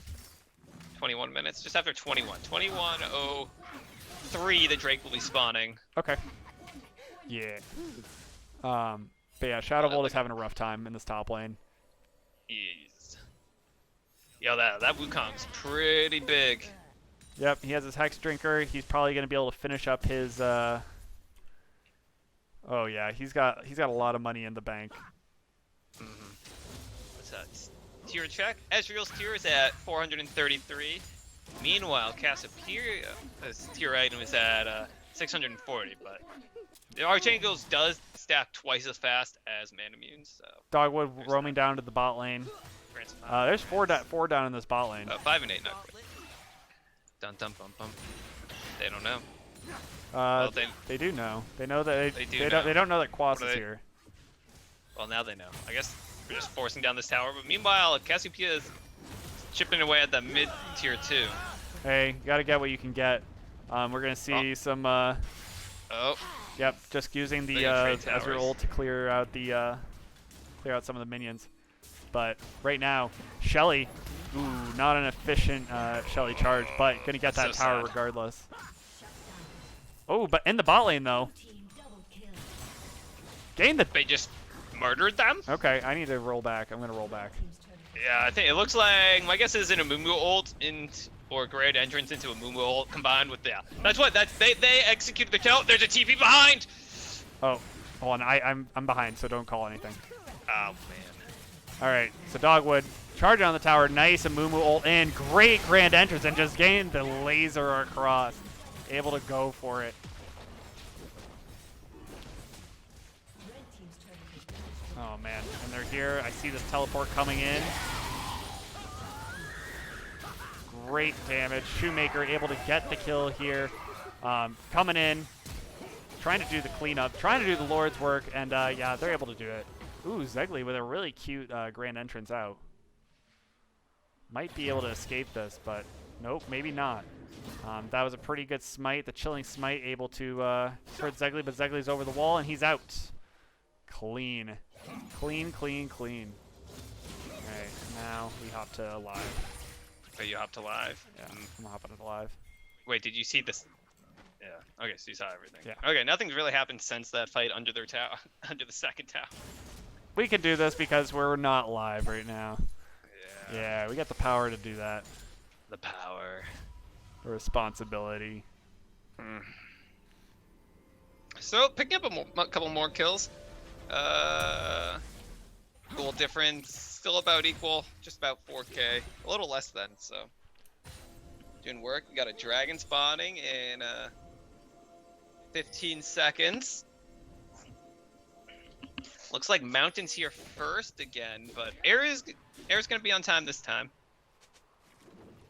21 minutes. Just after 21. 21:03, the Drake will be spawning. Okay. Yeah. But yeah, Shadow Volt is having a rough time in this top lane. Jeez. Yo, that Wukong's pretty big. Yep, he has his Hex Drinker. He's probably going to be able to finish up his oh yeah, he's got a lot of money in the bank. What's that? Tier check. Ezreal's tier is at 433. Meanwhile, Cassiopeia, his tier item is at 640, but The Archangels does stack twice as fast as Manimune, so Dogwood There's roaming down to the bot lane. grants There's four down in this bot lane. 5 and 8, not great. Dun dun bum bum. They don't know. Uh, Well, they do know. They know that They do they know. don't. They don't know that Quas What are is they- here. Well, now they know. I guess we're just forcing down this tower. But meanwhile, Cassiopeia is chipping away at that mid tier 2. Hey, you gotta get what you can get. We're gonna see some. Oh, Yep, just using the They can trade Ezreal towers. ult to clear out some of the minions. But right now, Shelly, ooh, not an efficient Shelly charge, but gonna get that That's so tower sad. regardless. Oh, but in the bot lane though. Gain the. they just murdered them? Okay, I need to roll back. I'm gonna roll back. Yeah, I think it looks like my guess is an Amumu ult or great entrance into a Amumu ult combined with they executed the kill. There's a TP behind. Oh, hold on. I'm behind, so don't call anything. Oh man. All right, so Dogwood charging on the tower. Nice, a Mumu ult in. Great grand entrance and just gained the laser across. Able to go for it. Oh man, and they're here. I see this teleport coming in. Great damage. Shoemaker able to get the kill here. Coming in, trying to do the cleanup, trying to do the Lord's work, and yeah, they're able to do it. Ooh, Zegli with a really cute grand entrance out. Might be able to escape this, but nope, maybe not. That was a pretty good smite. The chilling smite able to hurt Zegli, but Zegli's over the wall and he's out. Clean. Clean, clean, clean. Alright, now we hop to live. Oh, you hopped to live. Yeah, I'm hopping to live. Wait, did you see this? Yeah. Okay, so you saw everything. Yeah. Okay, nothing's really happened since that fight under their tower, under the second tower. We can do this because we're not live right now. Yeah. Yeah, we got the power to do that. The power. The responsibility. So picking up a couple more kills. Goal difference still about equal, just about 4K, a little less than. So doing work. We got a dragon spawning in 15 seconds. Looks like Mountain's here first again, but Air's gonna be on time this time.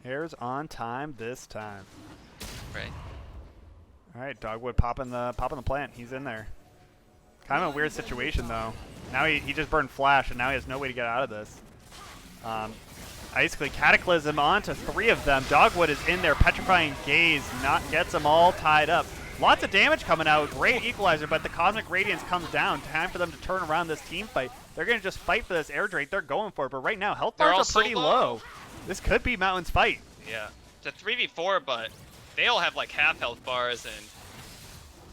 Air's on time this time. Right. All right, Dogwood popping the plant. He's in there. Kind of a weird situation though. Now he just burned Flash, and now he has no way to get out of this. Basically, Cataclysm onto 3 of them. Dogwood is in there, Petrifying Gaze, gets them all tied up. Lots of damage coming out. Great equalizer, but the Cosmic Radiance comes down. Time for them to turn around this team fight. They're going to just fight for this air Drake. They're going for it, but right now, health They're bars are also pretty low. low. This could be Mountain's fight. Yeah. It's a 3v4, but they all have like half health bars, and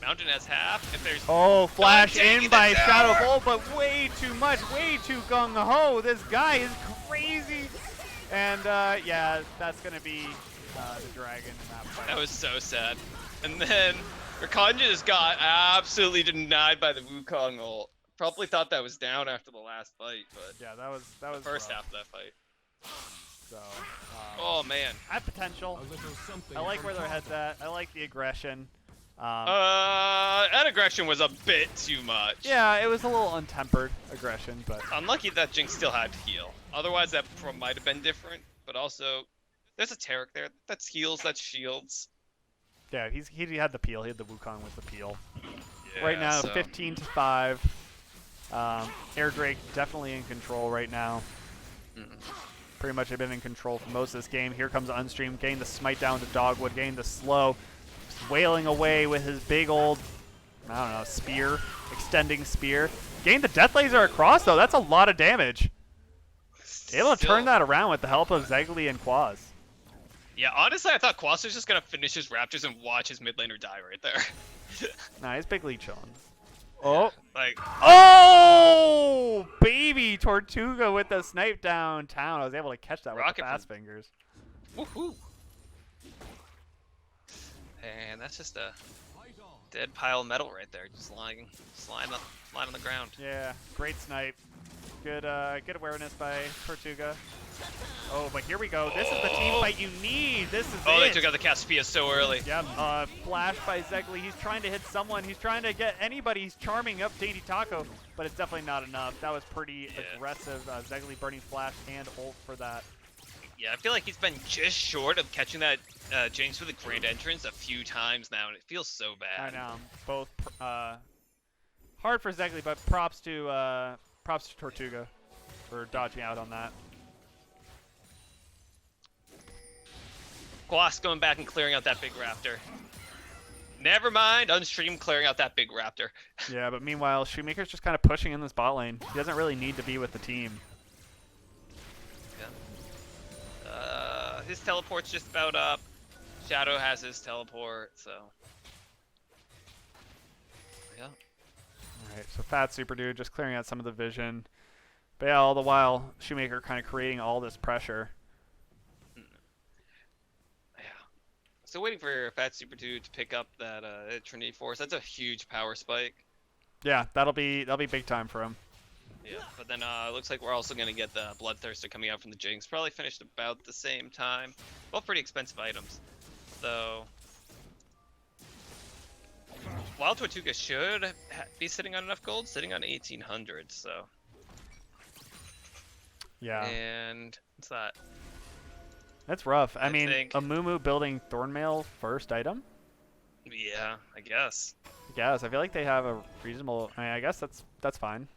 Mountain has half. If there's Oh, flash taking in the by tower. Shadow Bolt, but way too much, way too gung-ho. This guy is crazy. And yeah, that's going to be the dragon in that fight. That was so sad. And then Rakan just got absolutely denied by the Wukong ult. Probably thought that was down after the last fight, but Yeah, that was first rough. half of that fight. So, Oh man. at potential. I like where their head's at. I like the aggression. That aggression was a bit too much. Yeah, it was a little untempered aggression, but Unlucky that Jinx still had to heal. Otherwise, that might have been different. But also, there's a Tarek there. That's heals, that's shields. yeah, he had the peel. He had the Wukong with the peel. Yeah, Right now, so- 15-5. Air Drake definitely in control right now. Pretty much have been in control for most of this game. Here comes Unstream, getting the smite down to Dogwood, getting the slow, just wailing away with his big old, I don't know, spear, extending spear. Gained the death laser across though. That's a lot of damage. Able to turn that around with the help of Zegli and Quaz. Yeah, honestly, I thought Quas was just gonna finish his Raptors and watch his mid laner die right there. Nah, he's big lead chilling. Oh. Like, Oh, baby Tortuga with the snipe downtown. I was able to catch that with Rocket the fast from- fingers. woohoo! And that's just a dead pile of metal right there, just lying on the ground. Yeah, great snipe. Good awareness by Tortuga. Oh, but here we go. This is the team fight you need. This is Oh, it. they took out the Caspia so early. Yep, flash by Zegli. He's trying to hit someone. He's trying to get anybody. He's charming up Dainty Taco, but it's definitely not enough. That was pretty aggressive. Zegli burning flash and ult for that. Yeah, I feel like he's been just short of catching that Jinx with a grand entrance a few times now, and it feels so I bad. know. Both hard for Zegli, but props to Tortuga for dodging out on that. Gloss going back and clearing out that big raptor. Never mind, Unstream clearing out that big raptor. Yeah, but meanwhile, Shoemaker's just kind of pushing in this bot lane. He doesn't really need to be with the team. Yeah. His teleport's just about up. Shadow has his teleport, so. Yeah. Alright, so Fat Super Dude just clearing out some of the vision. But yeah, all the while, Shoemaker kind of creating all this pressure. Still waiting for Fat Super Dude to pick up that Trinity Force. That's a huge power spike. Yeah, that'll be big time for him. Yeah, but then it looks like we're also gonna get the Bloodthirster coming out from the Jinx. Probably finished about the same time. Both pretty expensive items. So while Tortuga should be sitting on enough gold, sitting on 1800. So Yeah, and what's that? that's rough. I mean, think- a Mumu building Thornmail first item? Yeah, I guess. I feel like they have a reasonable. I guess that's fine.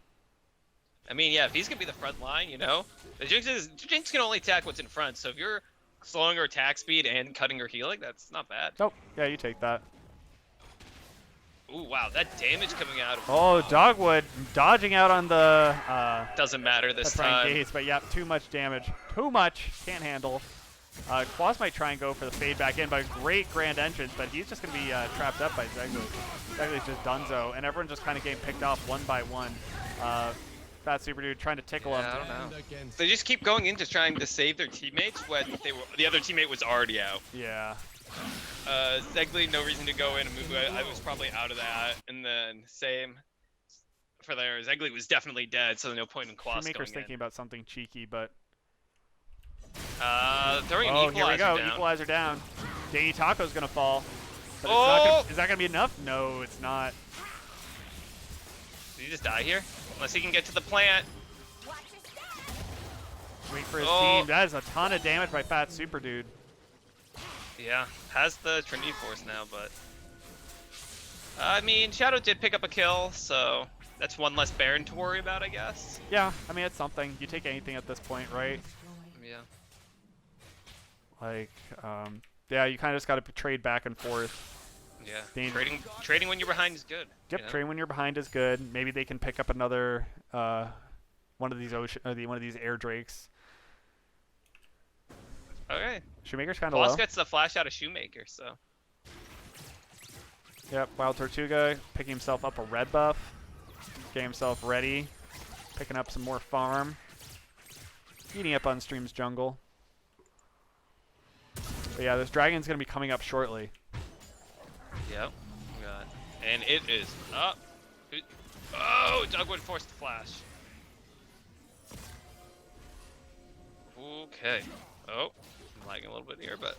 I mean, yeah, if he's gonna be the front line, you know, the Jinx can only attack what's in front. So if you're slowing her attack speed and cutting her healing, that's not bad. Oh, yeah, you take that. Ooh, wow, that damage coming out of Oh, Dogwood dodging out on the doesn't matter this time. gates, but yeah, too much damage. Too much. Can't handle. Quas might try and go for the fade back in, but a great grand entrance, but he's just going to be trapped up by Zegli. Zegli's just donezo, and everyone's just kind of getting picked off one by one. Fat Super Dude trying to tickle him. I don't know. They just keep going in just trying to save their teammates when the other teammate was already out. Yeah. Zegli, no reason to go in and move. I was probably out of that. And then same for there. Zegli was definitely dead, so no point in Quas Shoemaker's going thinking in. about something cheeky, but... Throwing an Oh, here we equalizer go. down. Equalizer down. Dainty Taco's going to fall. But is that going to be enough? No, it's not. Did he just die here? Unless he can get to the plant. Wait for his team. That is a ton of damage by Fat Super Dude. Yeah, has the Trinity Force now, but... I mean, Shadow did pick up a kill, so that's one less Baron to worry about, I guess. Yeah, I mean, it's something. You take anything at this point, right? Yeah. Like, yeah, you kind of just got to trade back and forth. Yeah, trading when you're behind is good. Yep, you know? trading when you're behind is good. Maybe they can pick up another one of these one of these air drakes. Okay. Shoemaker's kind of Boss low. gets the flash out of Shoemaker, so. Yep, Wild Tortuga picking himself up a red buff, getting himself ready, picking up some more farm, eating up Unstream's jungle. But yeah, this dragon's gonna be coming up shortly. Yep. And it is up. Oh, Dogwood forced the flash. Okay. Oh, I'm lagging a little bit here, but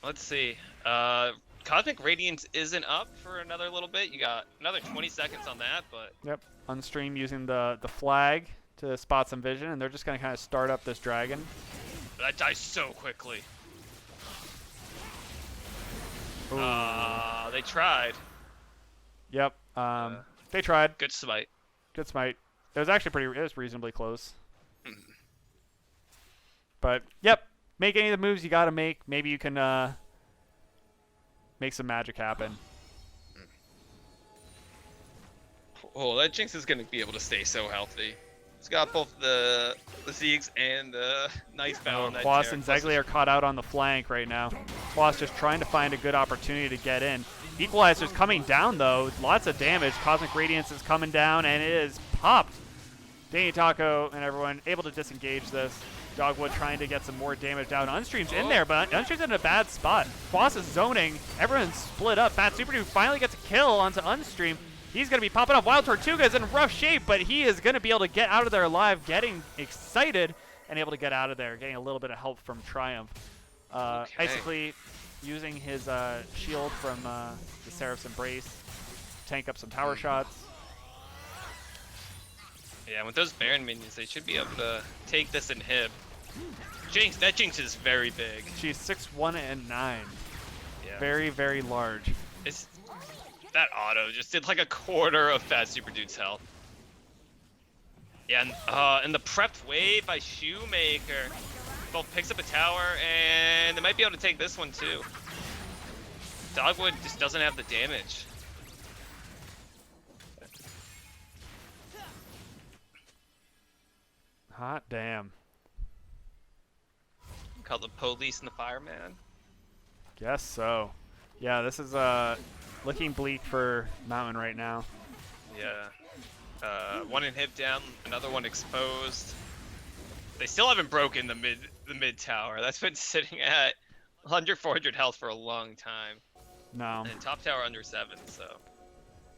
let's see. Cosmic Radiance isn't up for another little bit. You got another 20 seconds on that, but Yep, Unstream using the flag to spot some vision, and they're just gonna kind of start up this dragon. that dies so quickly. Ooh. They tried. Yep, they tried. Good smite. Good smite. It was actually it was reasonably close. But, yep, make any of the moves you gotta make. Maybe you can make some magic happen. Oh, that Jinx is going to be able to stay so healthy. It's got both the Ziggs and the Nice Bound. Oh, Quas and Zegli are caught out on the flank right now. Quas just trying to find a good opportunity to get in. Equalizer's coming down, though. Lots of damage. Cosmic Radiance is coming down, and it is popped. Dainty Taco and everyone able to disengage this. Dogwood trying to get some more damage down. Unstream's in there, but Unstream's in a bad spot. Quas is zoning. Everyone's split up. Fat Super Dude finally gets a kill onto Unstream. He's going to be popping up. Wild Tortuga's in rough shape, but he is going to be able to get out of there alive, getting excited and able to get out of there, getting a little bit of help from Triumph. Basically using his shield from the Seraph's Embrace, tank up some tower shots. Yeah, with those Baron minions, they should be able to take this inhib. Jinx, that Jinx is very big. She's 6'1" and 9. Yeah. Very, very large. That auto just did like a quarter of Fat Super Dude's health. Yeah, and the prepped wave by Shoemaker both picks up a tower, and they might be able to take this one too. Dogwood just doesn't have the damage. Hot damn. Call the police and the fireman. Guess so. Yeah, this is looking bleak for Mountain right now. Yeah. One inhib down, another one exposed. They still haven't broken the mid tower. That's been sitting at under 400 health for a long time. No. And top tower under 7, so.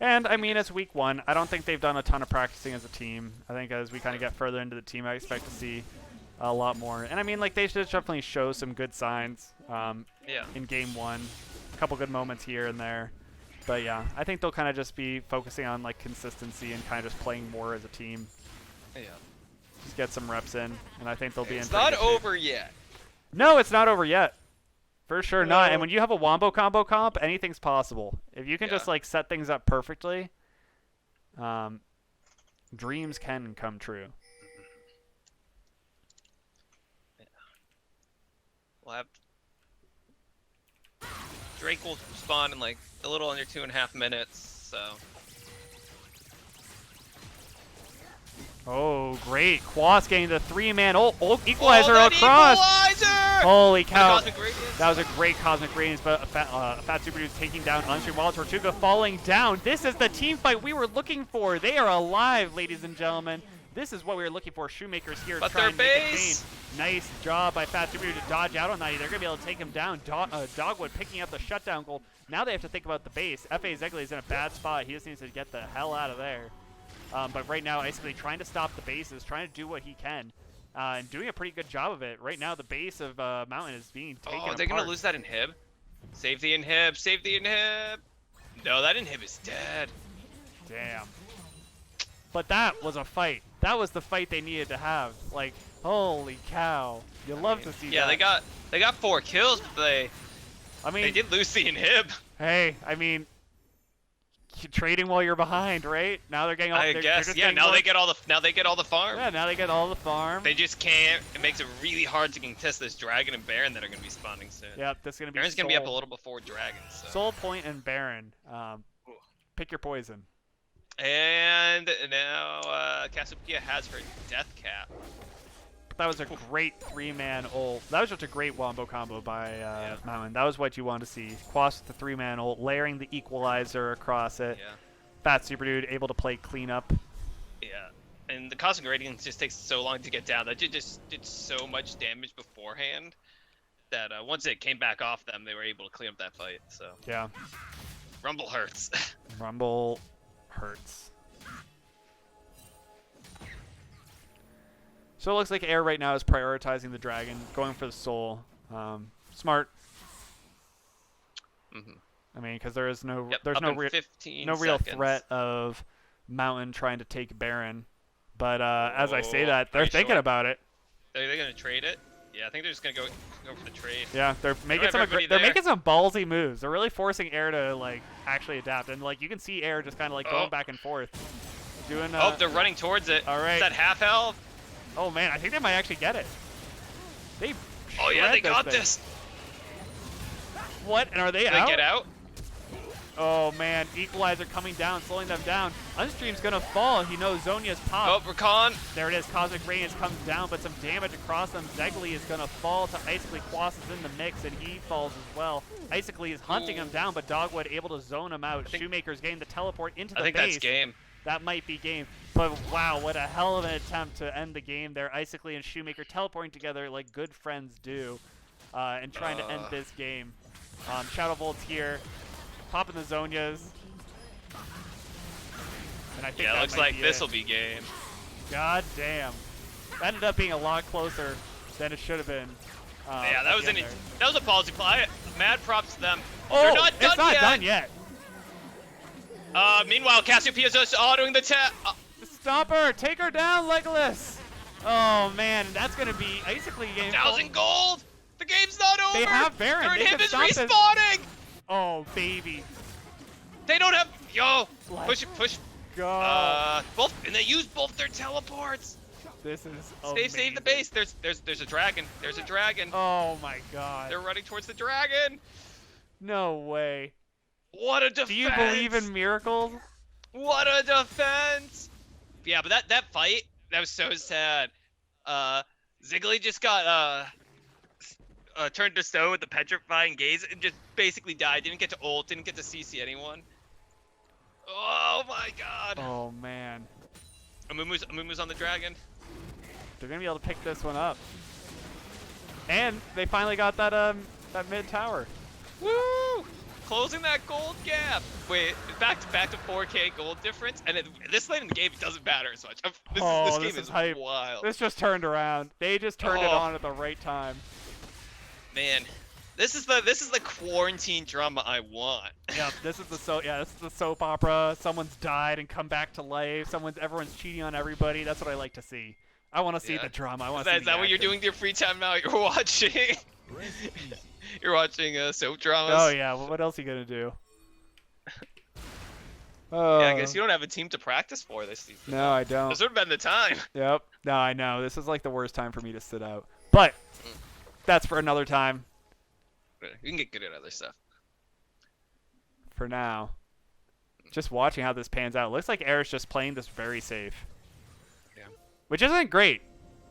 And, I mean, it's week 1. I don't think they've done a ton of practicing as a team. I think as we kind of get further into the team, I expect to see a lot more. And, I mean, like, they should definitely show some good signs in Game 1. A couple good moments here and there. But, yeah, I think they'll kind of just be focusing on, like, consistency and kind of just playing more as a team. Yeah. Just get some reps in, and I think they'll be in. It's not over yet. No, it's not over yet. For sure not. And when you have a wombo combo comp, anything's possible. If you can just like set things up perfectly, dreams can come true. Yeah. We'll have Drake will spawn in like a little under 2.5 minutes, so. Oh, great. Quas getting the 3-man equalizer across. Equalizer! Holy cow. That was a great Cosmic Radiance, but Fat Super Dude's taking down Unstream Wild Tortuga falling down. This is the team fight we were looking for. They are alive, ladies and gentlemen. This is what we were looking for. Shoemaker's here trying to make it clean. Nice job by Fat Super Dude to dodge out on that. They're going to be able to take him down. Dogwood picking up the shutdown goal. Now they have to think about the base. F.A. Zegli is in a bad spot. He just needs to get the hell out of there. But right now, basically trying to stop the bases, trying to do what he can, and doing a pretty good job of it. Right now, the base of Mountain is being taken apart. Oh, they're going to lose that inhib? Save the inhib, save the inhib! No, that inhib is dead. Damn. But that was a fight. That was the fight they needed to have. Like, holy cow. You love to see that. Yeah, they got 4 kills, but they did lose the inhib. Hey, I mean, trading while you're behind, right? Now they're getting all. I guess. Yeah. Now they get all the farm. Yeah. Now they get all the farm. They just can't. It makes it really hard to contest this dragon and baron that are going to be spawning soon. Yep. That's going to be. Baron's going to be up a little before dragons. So. Soul Point and Baron. Pick your poison. And now Cassiopeia has her death cap. That was a great 3-man ult. That was just a great wombo combo by Mountain. That was what you wanted to see. Quas with the 3-man ult, layering the equalizer across it. Yeah. Fat Super Dude able to play cleanup. Yeah. And the Cosmic Radiance just takes so long to get down. That just did so much damage beforehand that once it came back off them, they were able to clean up that fight. So yeah. Rumble hurts. Rumble hurts. So it looks like Air right now is prioritizing the dragon, going for the soul. Smart. Mm-hmm. I mean, because there is no, Yep, there's no real seconds. threat of Mountain trying to take Baron. But as I say that, they're pretty thinking sure. about it. Are they gonna trade it? Yeah, I think they're just gonna go for the trade. Yeah, they're making making some ballsy moves. They're really forcing Air to like actually adapt, and like you can see Air just kind of like going back and forth, doing. Oh, they're running towards it. All right. Is that half health? Oh man, I think they might actually get it. They. Oh yeah, they got thing. this. What? And are they Did out? they get out? Oh man, Equalizer coming down, slowing them down. Unstream's gonna fall. He knows Zonya's pop. Oh, Rakan. There it is. Cosmic Radiance comes down, but some damage across them. Zegli is gonna fall to Icically. Quas is in the mix, and he falls as well. Icically is hunting him down, but Dogwood able to zone him out. Shoemaker's getting the teleport into the base. I think that's game. That might be game. But wow, what a hell of an attempt to end the game there. Icically and Shoemaker teleporting together like good friends do, and trying to end this game. Shadow Volt's here, popping the Zonias. And I think Yeah, that looks might like be this it. will be game. God damn. That ended up being a lot closer than it should have been. Yeah, that at was the end that was a policy play. Mad props to them. there. They're Oh, not done it's not yet. done yet. Meanwhile, Cassiopeia's just autoing the tap. Stop her! Take her down, Legolas! Oh man, that's gonna be basically game 1,000 gold. The game's not over. They have Baron. Their They can inhib is stop this. respawning. Oh baby. They don't have. Yo, Let's push it, push. Go. Both, and they use both their teleports. This is Save the base. There's a dragon. There's a dragon. Oh my god. They're running towards the dragon. No way. What a defense. Do you believe in miracles? What a defense. Yeah, but that fight, that was so sad. Ziggly just got turned to stone with the petrifying gaze and just basically died. Didn't get to ult, didn't get to CC anyone. Oh my god. Oh man. Amumu's on the dragon. They're gonna be able to pick this one up. And they finally got that that mid tower. Woo! Closing that gold gap. Wait, back to 4K gold difference, and this late in the game it doesn't matter as much. This game is hype. wild. This just turned around. They just turned it on at the right time. Man, this is the quarantine drama I want. Yep, this is the soap opera. Someone's died and come back to life. Everyone's cheating on everybody. That's what I like to see. I want to see the drama. I want to see Is that what you're doing with your free time now? You're watching. You're watching soap dramas. Oh yeah. Well, what else are you gonna do? Yeah, I guess you don't have a team to practice for this season. No, I don't. This would have been the time. Yep. No, I know. This is like the worst time for me to sit out. But that's for another time. You can get good at other stuff. For now, just watching how this pans out. It looks like Air's just playing this very safe. Yeah. Which isn't great,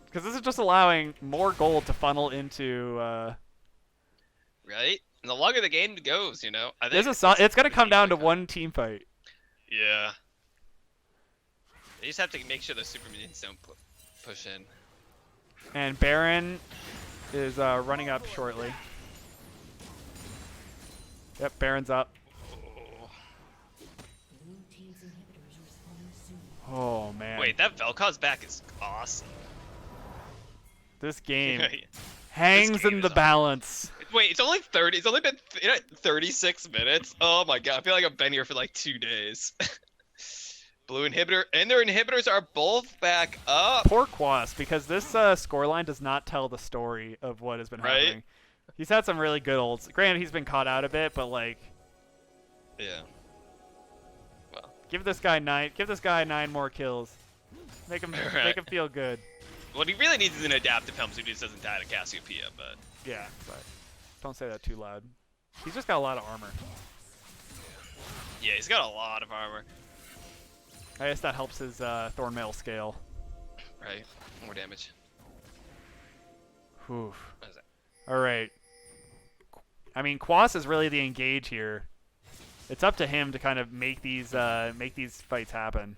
because this is just allowing more gold to funnel into. Right. And the longer the game goes, you know, I think It's gonna come down to one team fight. Yeah. They just have to make sure the super minions don't push in. And Baron is running up shortly. Yep, Baron's up. Oh man. Wait, that Vel'Koz's back is awesome. This game hangs in the balance. Wait, it's only 30. It's only been 36 minutes. Oh my god, I feel like I've been here for like 2 days. Blue inhibitor and their inhibitors are both back up. Poor Quas, because this scoreline does not tell the story of what has been happening. He's had some really good ults. Granted, he's been caught out a bit, but like, yeah. Well, give this guy 9 more kills. Make him feel good. What he really needs is an adaptive helm so he just doesn't die to Cassiopeia, but Yeah, but don't say that too loud. He's just got a lot of armor. yeah, he's got a lot of armor. I guess that helps his Thornmail scale. Right. More damage. Oof. What is that? All right. I mean, Quas is really the engage here. It's up to him to kind of make these fights happen.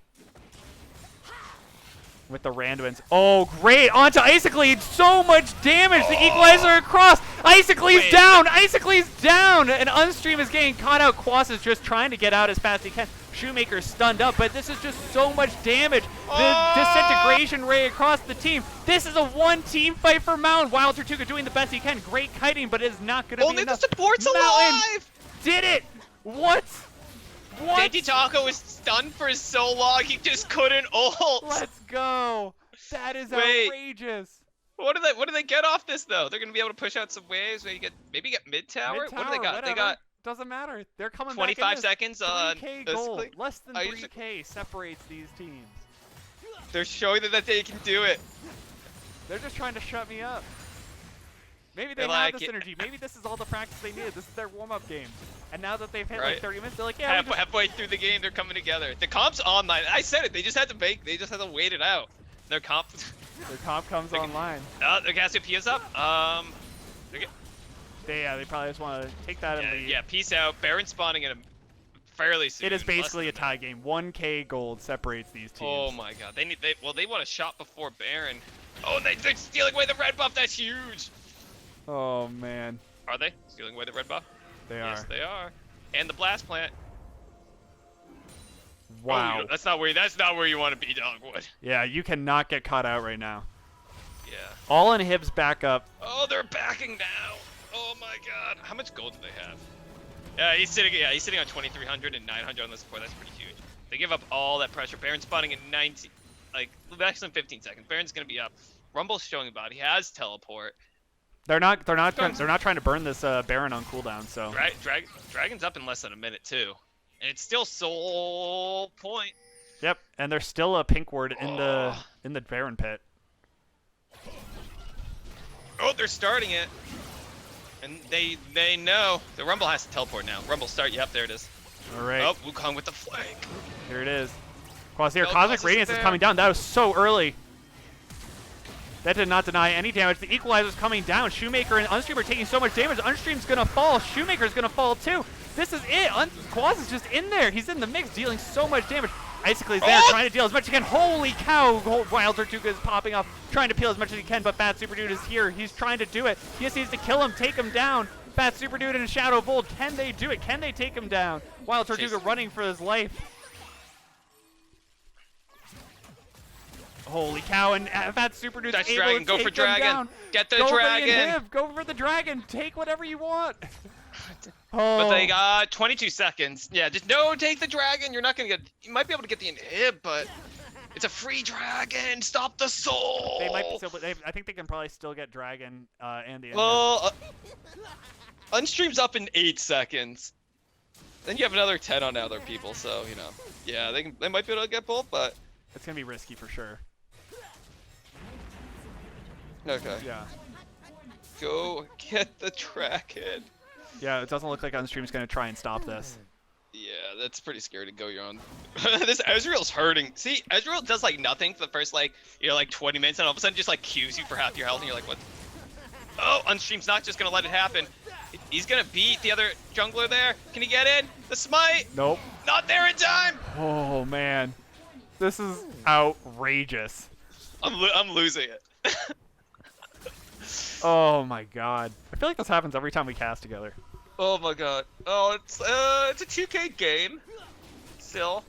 With the Randuins. Oh, great! Onto Icicleed! So much damage! The equalizer across! Icicleed's down! Icicleed's down! And Unstream is getting caught out. Quas is just trying to get out as fast as he can. Shoemaker's stunned up, but this is just so much damage. The disintegration ray across the team. This is a one-team fight for Mountain. Wild Tortuga doing the best he can. Great kiting, but it is not going to be Only enough. the support's Mountain alive! did it! What? What? JT Taco was stunned for so long he just couldn't ult. Let's go. That is Wait. outrageous. What do they get off this though? They're gonna be able to push out some waves. Maybe get mid tower. What do they got? Whatever. They got Doesn't matter. They're coming 25 back in this. seconds on 3K this gold. click. Less than Are you 3K separates these teams. They're showing that they can do it. They're just trying to shut me up. Maybe they They're have like, this energy. Maybe this is all the practice they needed. This is their warm-up game. And now that they've hit Right. like 30 minutes, they're like, yeah, we just... Halfway through the game, they're coming together. The comp's online. I said it. They just had to wait it out. Their comp. their comp comes online. Their Cassiopeia's up. They probably just want to take that and leave. Yeah. Peace out. Baron spawning in a fairly soon. It is less basically a than tie game. 1K gold separates these teams. Oh my god. They want a shot before Baron. Oh, they're stealing away the red buff. That's huge. Oh man. Are they stealing away the red buff? They Yes, are. they are. And the blast plant. Wow. Oh, that's not where you want to be, Dogwood. Yeah, you cannot get caught out right now. Yeah. All in Hibs back up. Oh, they're backing now. Oh my God. How much gold do they have? Yeah, he's sitting on 2,300 and 900 on the support. That's pretty huge. They give up all that pressure. Baron's spawning in 19, like less than 15 seconds. Baron's gonna be up. Rumble's showing about. He has teleport. They're not trying to burn this Baron on cooldown. So Dragon's up in less than a minute too, and it's still soul point. yep, and there's still a pink ward in the Baron pit. Oh, they're starting it, and they know the Rumble has to teleport now. Rumble start. Yep, there it is. All right. Oh, Wukong with the flank. Here it is. Quasir, Oh, Cosmic Quas Radiance is is there. coming down. That was so early. That did not deny any damage. The Equalizer's coming down. Shoemaker and Unstream are taking so much damage. Unstream's going to fall. Shoemaker's going to fall too. This is it. Quas is just in there. He's in the mix, dealing so much damage. Icicle's there, trying to deal as much as he can. Holy cow! Wild Tortuga is popping off, trying to peel as much as he can, but Bad Super Dude is here. He's trying to do it. He just needs to kill him, take him down. Bad Super Dude and Shadow Bolt, can they do it? Can they take him down? Wild Tortuga running for his life. Holy cow, and Bad Super Dude's That's able Dragon. to Go take for him Dragon. down. Get the Go Dragon. For the inhib. Go for the Dragon. Take whatever you want. But they got 22 seconds. Yeah, just no, take the Dragon. You're not gonna get. You might be able to get the inhib, but it's a free Dragon. Stop the soul. They might be still, but I think they can probably still get Dragon and the inhib. Well, Unstream's up in 8 seconds. Then you have another 10 on other people, so you know. Yeah, they might be able to get both, but It's gonna be risky for sure. okay. Yeah. Go get the Dragon. Yeah, it doesn't look like Unstream's gonna try and stop this. Yeah, that's pretty scary to go your own. This Ezreal's hurting. See, Ezreal does like nothing for the first like 20 minutes, and all of a sudden just like cues you for half your health, and you're like, what? Oh, Unstream's not just gonna let it happen. He's gonna beat the other jungler there. Can he get in? The smite? Nope. Not there in time. Oh man, this is outrageous. I'm losing it. Oh my god. I feel like this happens every time we cast together. Oh my god. Oh, it's a 2K game. Still,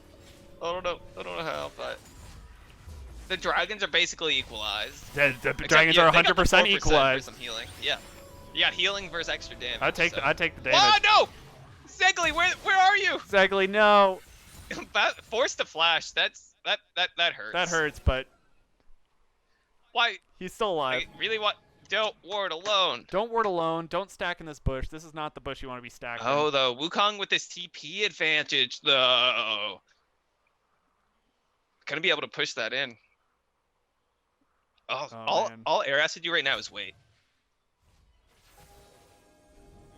I don't know how, but the dragons are basically equalized. The Except, dragons yeah, are they got the 100% 4% equalized. For some healing. Yeah. You got healing versus extra damage. I'd take so. I'd take the Oh damage. no! Zegly, where are you? Exactly. No. Forced to flash. That hurts. That hurts, but Why? he's still alive. Like, really? What? Don't ward alone. Don't ward alone. Don't stack in this bush. This is not the bush you want to be stacked Oh, in. though Wukong with this TP advantage, though. Gonna be able to push that in. Oh, man. all Air has to do right now is wait.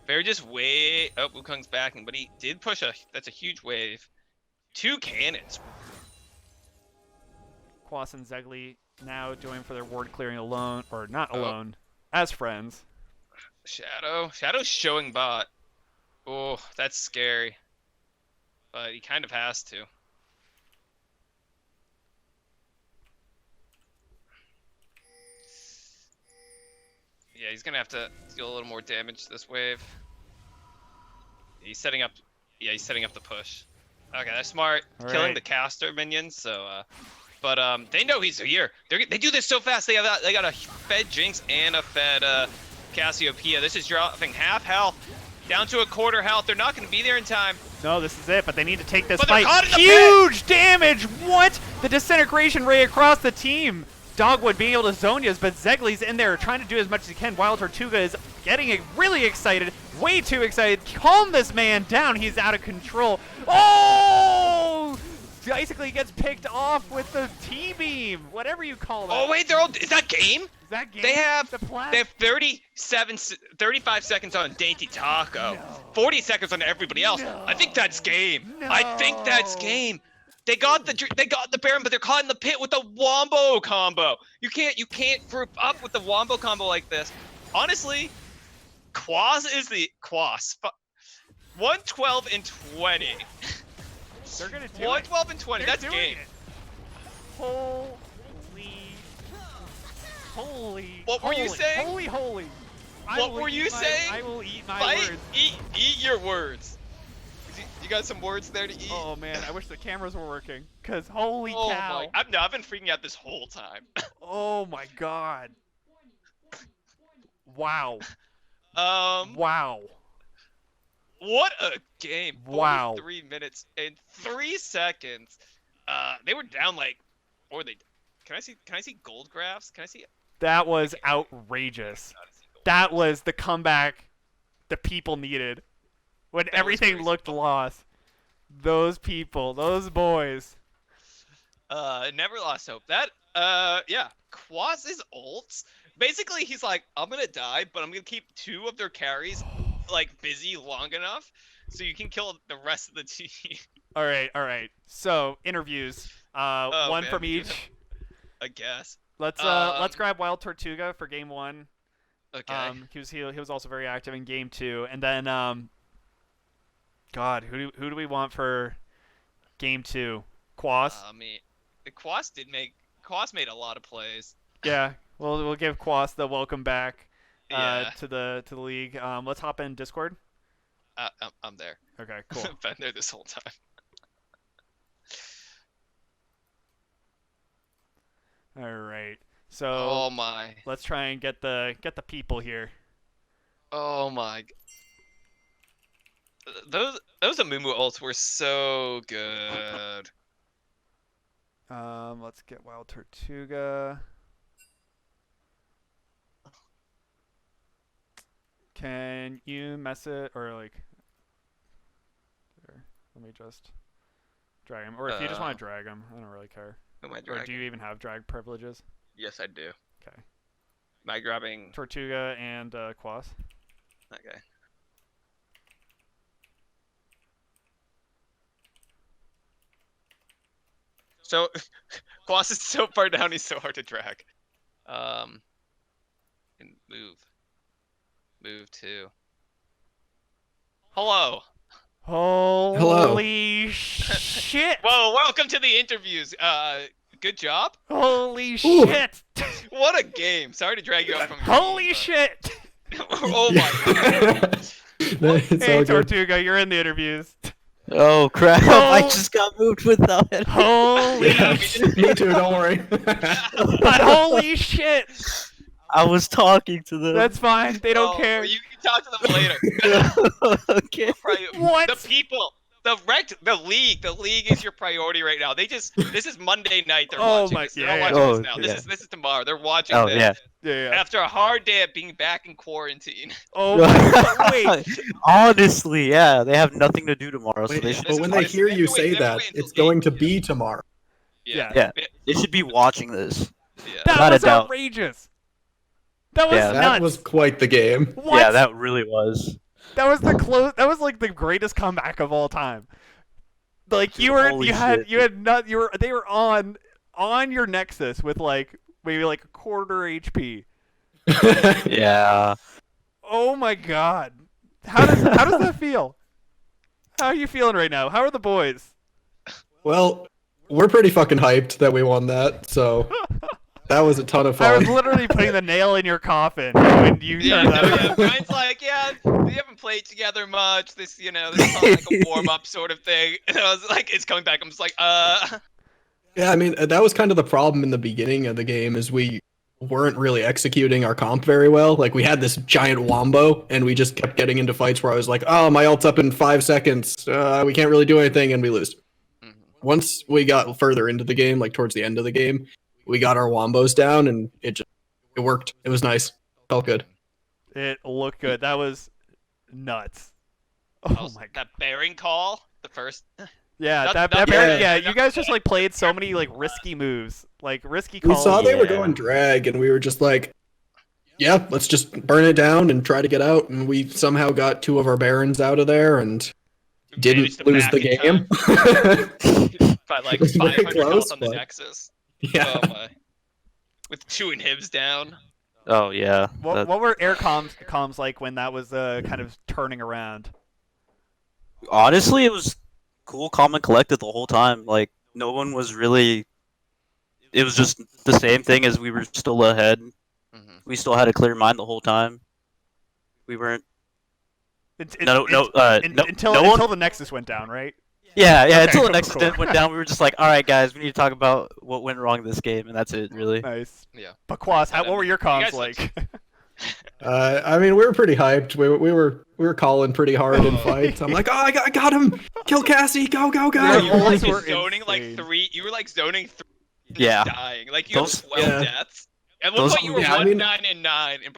Fair, just wait. Oh, Wukong's backing, but he did push that's a huge wave. 2 cannons. Quas and Zegli now doing for their ward clearing alone, or not alone, as friends. Shadow's showing bot. Oh, that's scary. But he kind of has to. Yeah, he's gonna have to deal a little more damage this wave. He's setting up. Yeah, he's setting up the push. Okay, that's smart. All Killing right. the caster minions. So, but they know he's here. They do this so fast. They got a fed Jinx and a fed Cassiopeia. This is dropping half health down to a quarter health. They're not gonna be there in time. No, this is it, but they need to take this But they're fight. caught in the Huge damage! What? The disintegration ray across the team. Dogwood being able to Zonia's, but Zegli's in there trying to do as much as he can. Wild Tortuga is getting really excited, way too excited. Calm this man down. He's out of control. Oh! Basically gets picked off with the T-beam, whatever you call that. Oh wait, they're all. Is that game? Is that game? They have the plat? 35 seconds on Dainty Taco, 40 seconds on everybody else. I think that's game. I think that's game. They got the Baron, but they're caught in the pit with the Wombo combo. You can't group up with the Wombo combo like this. Honestly, Quas is the Quas. 112 and 20. They're gonna do 112 and 20. They're That's doing game. it. Holy. What were you saying? Holy. What were you saying? I will eat my Fight. words. Eat your words. You got some words there to eat? Oh man, I wish the cameras were working. Cause holy Oh cow! my! I've been freaking out this whole time. Oh my god! Wow! um, Wow! what a game! Wow. 43 minutes and 3 seconds. They were down like, or they. Can I see gold graphs? Can I see? That was Okay. outrageous. Gotta see gold That graphs. was the comeback the people needed when That was everything crazy. looked lost. Those people, those boys. Never lost hope. That, yeah. Quas's ults. Basically, he's like, I'm gonna die, but I'm gonna keep 2 of their carries, like, busy long enough so you can kill the rest of the team. All right. So interviews, Oh, one man, from you each. I guess. Let's grab Wild Tortuga for game 1. Okay. He was also very active in game 2, and then God, who do we want for game 2? Quas. I mean, Quas made a lot of plays. Yeah, we'll give Quas the welcome back Yeah. to the league. Let's hop in Discord. I'm there. Okay, cool. Been there this whole time. All right. So Oh my. let's try and get the people here. Oh my. Those Amumu ults were so good. Let's get Wild Tortuga. Can you mess it or like? Here, let me just drag him. Or if you just want to drag him, I don't really care. Who am I Or dragging? do you even have drag privileges? Yes, I do. Okay. Am I grabbing? Tortuga and Quas. Okay. So, Quas is so far down, he's so hard to drag. And move to. Hello. Holy shit! Whoa, welcome to the interviews. Good job. Holy shit! What a game. Sorry to drag you up from your Holy team, shit! but- Oh my god. It's Hey all good. Tortuga, you're in the interviews. Oh crap! Oh. I just got moved without it. Holy Yeah, shit! me too. Don't worry. But holy shit! I was talking to them. That's fine. They don't Oh, care. You can talk to them later. Okay. What? The people. The Rekt, the league is your priority right now. This is Monday night. They're Oh watching my- this. They're yeah, not yeah. watching this Oh, now. yeah. This is tomorrow. They're watching Oh this. yeah. Yeah. After a hard day of being back in quarantine. Oh my god. Wait. Honestly, yeah, they have nothing to do tomorrow, so Wait, they should. but when they this- hear they have you to wait- say they have to that, wait until it's going to 8 be tomorrow. Yeah. Yeah, they should be watching this. Yeah. That Without a was doubt. outrageous. That was Yeah. nuts. That was quite the game. What? Yeah, that really was. That was That was like the greatest comeback of all time. Like you Holy shit. they were on your Nexus with like maybe like a quarter HP. Yeah. Oh my god. How does that feel? How are you feeling right now? How are the boys? Well, we're pretty fucking hyped that we won that, so that was a ton of I fun. was literally putting the nail in your coffin when you Yeah, turned that yeah. on. Brian's like, yeah, we haven't played together much. This is like a warm up sort of thing. And I was like, it's coming back. I'm just like, Yeah, I mean, that was kind of the problem in the beginning of the game is we weren't really executing our comp very well. Like, we had this giant wombo, and we just kept getting into fights where I was like, oh, my ult's up in 5 seconds. We can't really do anything, and we lose. Mhm. Once we got further into the game, like towards the end of the game, we got our wombos down, and it worked. It was nice. Felt good. It looked good. That was nuts. Oh also, my god. that bearing call, the first. Yeah, Not- that not- apparently, yeah. yeah, you guys just like played so many like risky moves, like risky We calls. saw they were Yeah. going drag, and we were just like, yeah, let's just burn it down and try to get out. And we somehow got 2 of our barons out of there and managed didn't to lose back the in game. time by like It was very 500 close, health on the but- Nexus. yeah. Oh my. With 2 inhibs down. Oh yeah. What were air comms like when that was kind of turning around? Honestly, it was cool, calm, and collected the whole time. Like no one was really. It was just the same thing as we were still ahead. Mhm. We still had a clear mind the whole time. We weren't Until the Nexus went down, right? Yeah, Okay, until the cool, next cool. event went down, we were just like, all right, guys, we need to talk about what went wrong this game, and that's it, really. Nice. Yeah. But Quas, But, what were your you comms guys like? I mean, we were pretty hyped. We were calling pretty hard in fights. I'm like, oh, I got him! Kill Cassie! Go go go! Yeah, You were like Those were just zoning like insane. 3. You were like zoning 3. And Yeah. just dying. Like you Those- have 12 yeah. deaths. At one Those- point you were yeah, I 1, mean- 9, and 9. And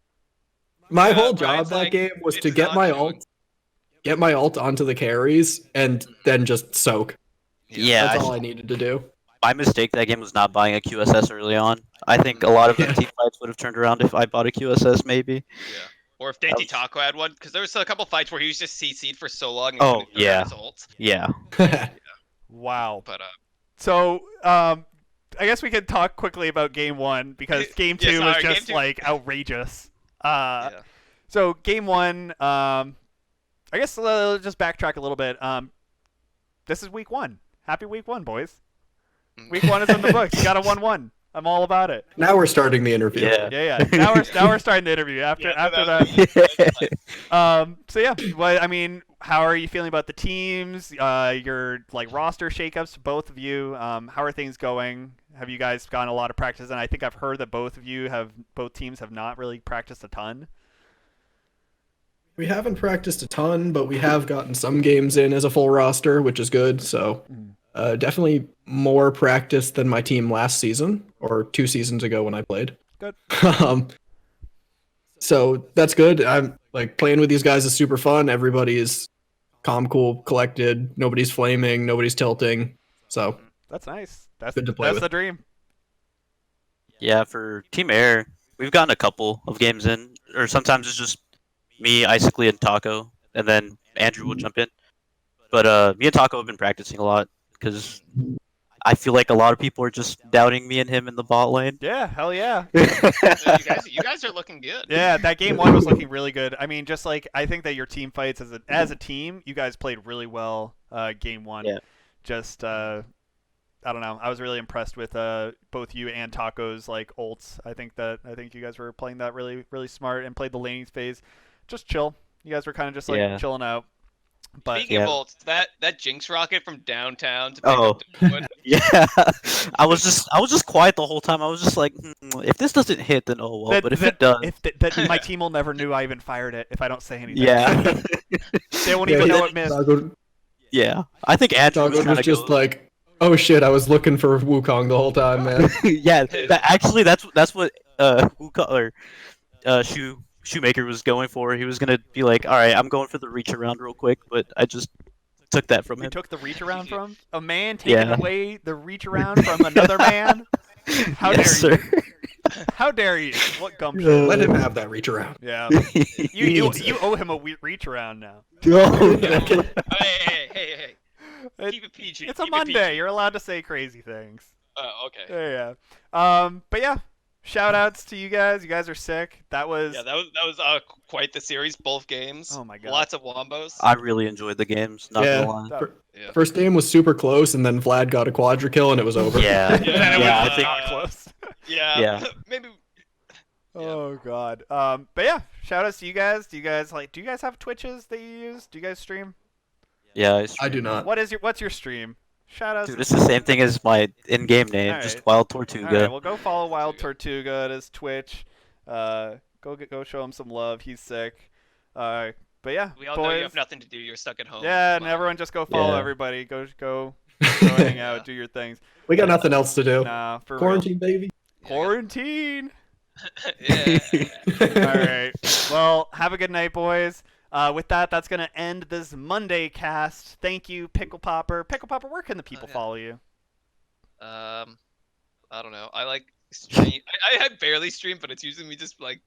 My Yeah, whole Brian's job that like, game was to it's get not my doing- ult onto the carries, and then just soak. Yeah, That's all I needed to do. my mistake that game was not buying a QSS early on. I think a lot of the Yeah. team fights would have turned around if I bought a QSS, maybe. Yeah. Or if Dainty was- Taco had one, because there was a couple fights where he was just CC'd for so long. And Oh, couldn't figure yeah. out his ult. Yeah. Wow. But So, I guess we could talk quickly about game 1 because game 2 Yeah, was sorry, game just 2. like outrageous. yeah. So game 1, I guess let's just backtrack a little bit. This is week 1. Happy week 1, boys. Week 1 is in the books. You got a 1-1. I'm all about it. Now we're starting the interview. Yeah. Yeah. Now we're starting the interview after Yeah, so that. So yeah, well, I mean, how are you feeling about the teams? Your like roster shakeups, both of you. How are things going? Have you guys gotten a lot of practice? And I think I've heard that both teams have not really practiced a ton. We haven't practiced a ton, but we have gotten some games in as a full roster, which is good. So definitely more practice than my team last season or 2 seasons ago when I played. Good. So that's good. I'm like playing with these guys is super fun. Everybody is calm, cool, collected. Nobody's flaming. Nobody's tilting. So That's nice. That's Good to play that's with. the dream. Yeah, for Team Air, we've gotten a couple of games in, or sometimes it's just me, Icically, and Taco, and then Andrew will jump in. But me and Taco have been practicing a lot because I feel like a lot of people are just doubting me and him in the bot lane. Yeah, hell yeah. you guys are looking good. Yeah, that game 1 was looking really good. I mean, just like I think that your team fights as a team, you guys played really well game 1. Yeah. Just I don't know. I was really impressed with both you and Taco's like ults. I think you guys were playing that really really smart and played the laning phase just chill. You guys were kind of just like Yeah. chilling out. But Speaking of Yeah. ults, that Jinx rocket from downtown to pick Oh. up Deadwood, Yeah, I was just quiet the whole time. I was just like, if this doesn't hit, then oh well. But if it does, that my team will never knew I even fired it if I don't say anything. yeah, They won't Yeah, even he- know it missed. yeah. I think Andrew was Dogwood trying was to just go. like, oh shit, I was looking for Wukong the whole time, man. Yeah, actually, that's what Shoemaker was going for. He was gonna be like, all right, I'm going for the reach around real quick, but I just took that from You him. took the reach around from a man taking Yeah. away the reach around from another man. How Yes, dare you? sir. How dare you? What gumption? Let him have that reach around. Yeah. He needs You owe him a reach around now. Oh, hey, It- keep it PG. It's a keep it Monday. PG. You're allowed to say crazy things. Oh, okay. Yeah. But yeah, shout outs to you guys. You guys are sick. That was Yeah, that was quite the series. Both games. Oh my God. Lots of wombos. I really enjoyed the games. Not Yeah. gonna lie. that- Yeah. First game was super close, and then Vlad got a quadra kill, and it was over. Yeah, Yeah, it yeah. was, I think not close. Yeah. Yeah. Maybe. Oh god. But yeah, shout outs to you guys. Do you guys have Twitches that you use? Do you guys stream? yeah. I do not. What's your stream? Shout outs. Dude, it's the same thing as my in-game name, Alright. just Wild All Tortuga. right, well, go follow Wild Tortuga at his Twitch. Go show him some love. He's sick. But yeah, We all boys. know you have nothing to do. You're stuck at home. Yeah, and Wow. everyone just go follow Yeah. everybody. Go hang out, Yeah. do your things. We got nothing else to do. Nah, for Quarantine, baby. real. Quarantine. Yeah. All right. Well, have a good night, boys. With that, that's gonna end this Monday cast. Thank you, Pickle Popper. Pickle Popper, where can the people yeah. follow you? I don't know. I like stream. I barely stream, but it's usually me just like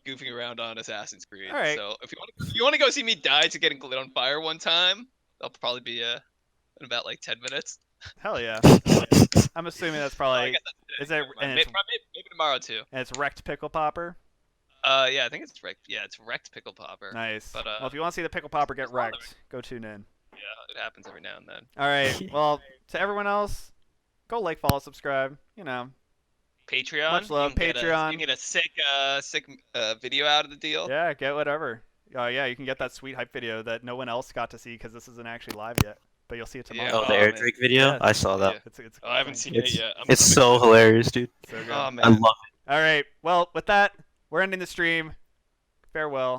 goofing around on Assassin's Creed. All right. So if you want to go see me die to getting lit on fire one time, that'll probably be in about like 10 minutes. Hell yeah. I'm assuming that's I probably guess that's it. is there and Maybe, it's, maybe tomorrow too. and it's Rekt Pickle Popper. Yeah, I think it's Rekt. Yeah, it's Rekt Pickle Popper. Nice. But, Well, if you want to see the Pickle Popper get it's not wrecked, go tune in. Yeah, it happens every now and then. All right. Well, to everyone else, go like, follow, subscribe. You know. Patreon. Much love, You can Patreon. you can get a sick video out of the deal. Yeah, get whatever. Yeah, you can get that sweet hype video that no one else got to see because this isn't actually live yet. But you'll see it Yeah. tomorrow. Oh, the Oh, Air man. Drake video? Yeah. I saw that. Yeah. It's Oh, I haven't insane. seen It's it yet. it's I'm so excited. hilarious, dude. So good. Oh I man. love it. All right. Well, with that, we're ending the stream. Farewell.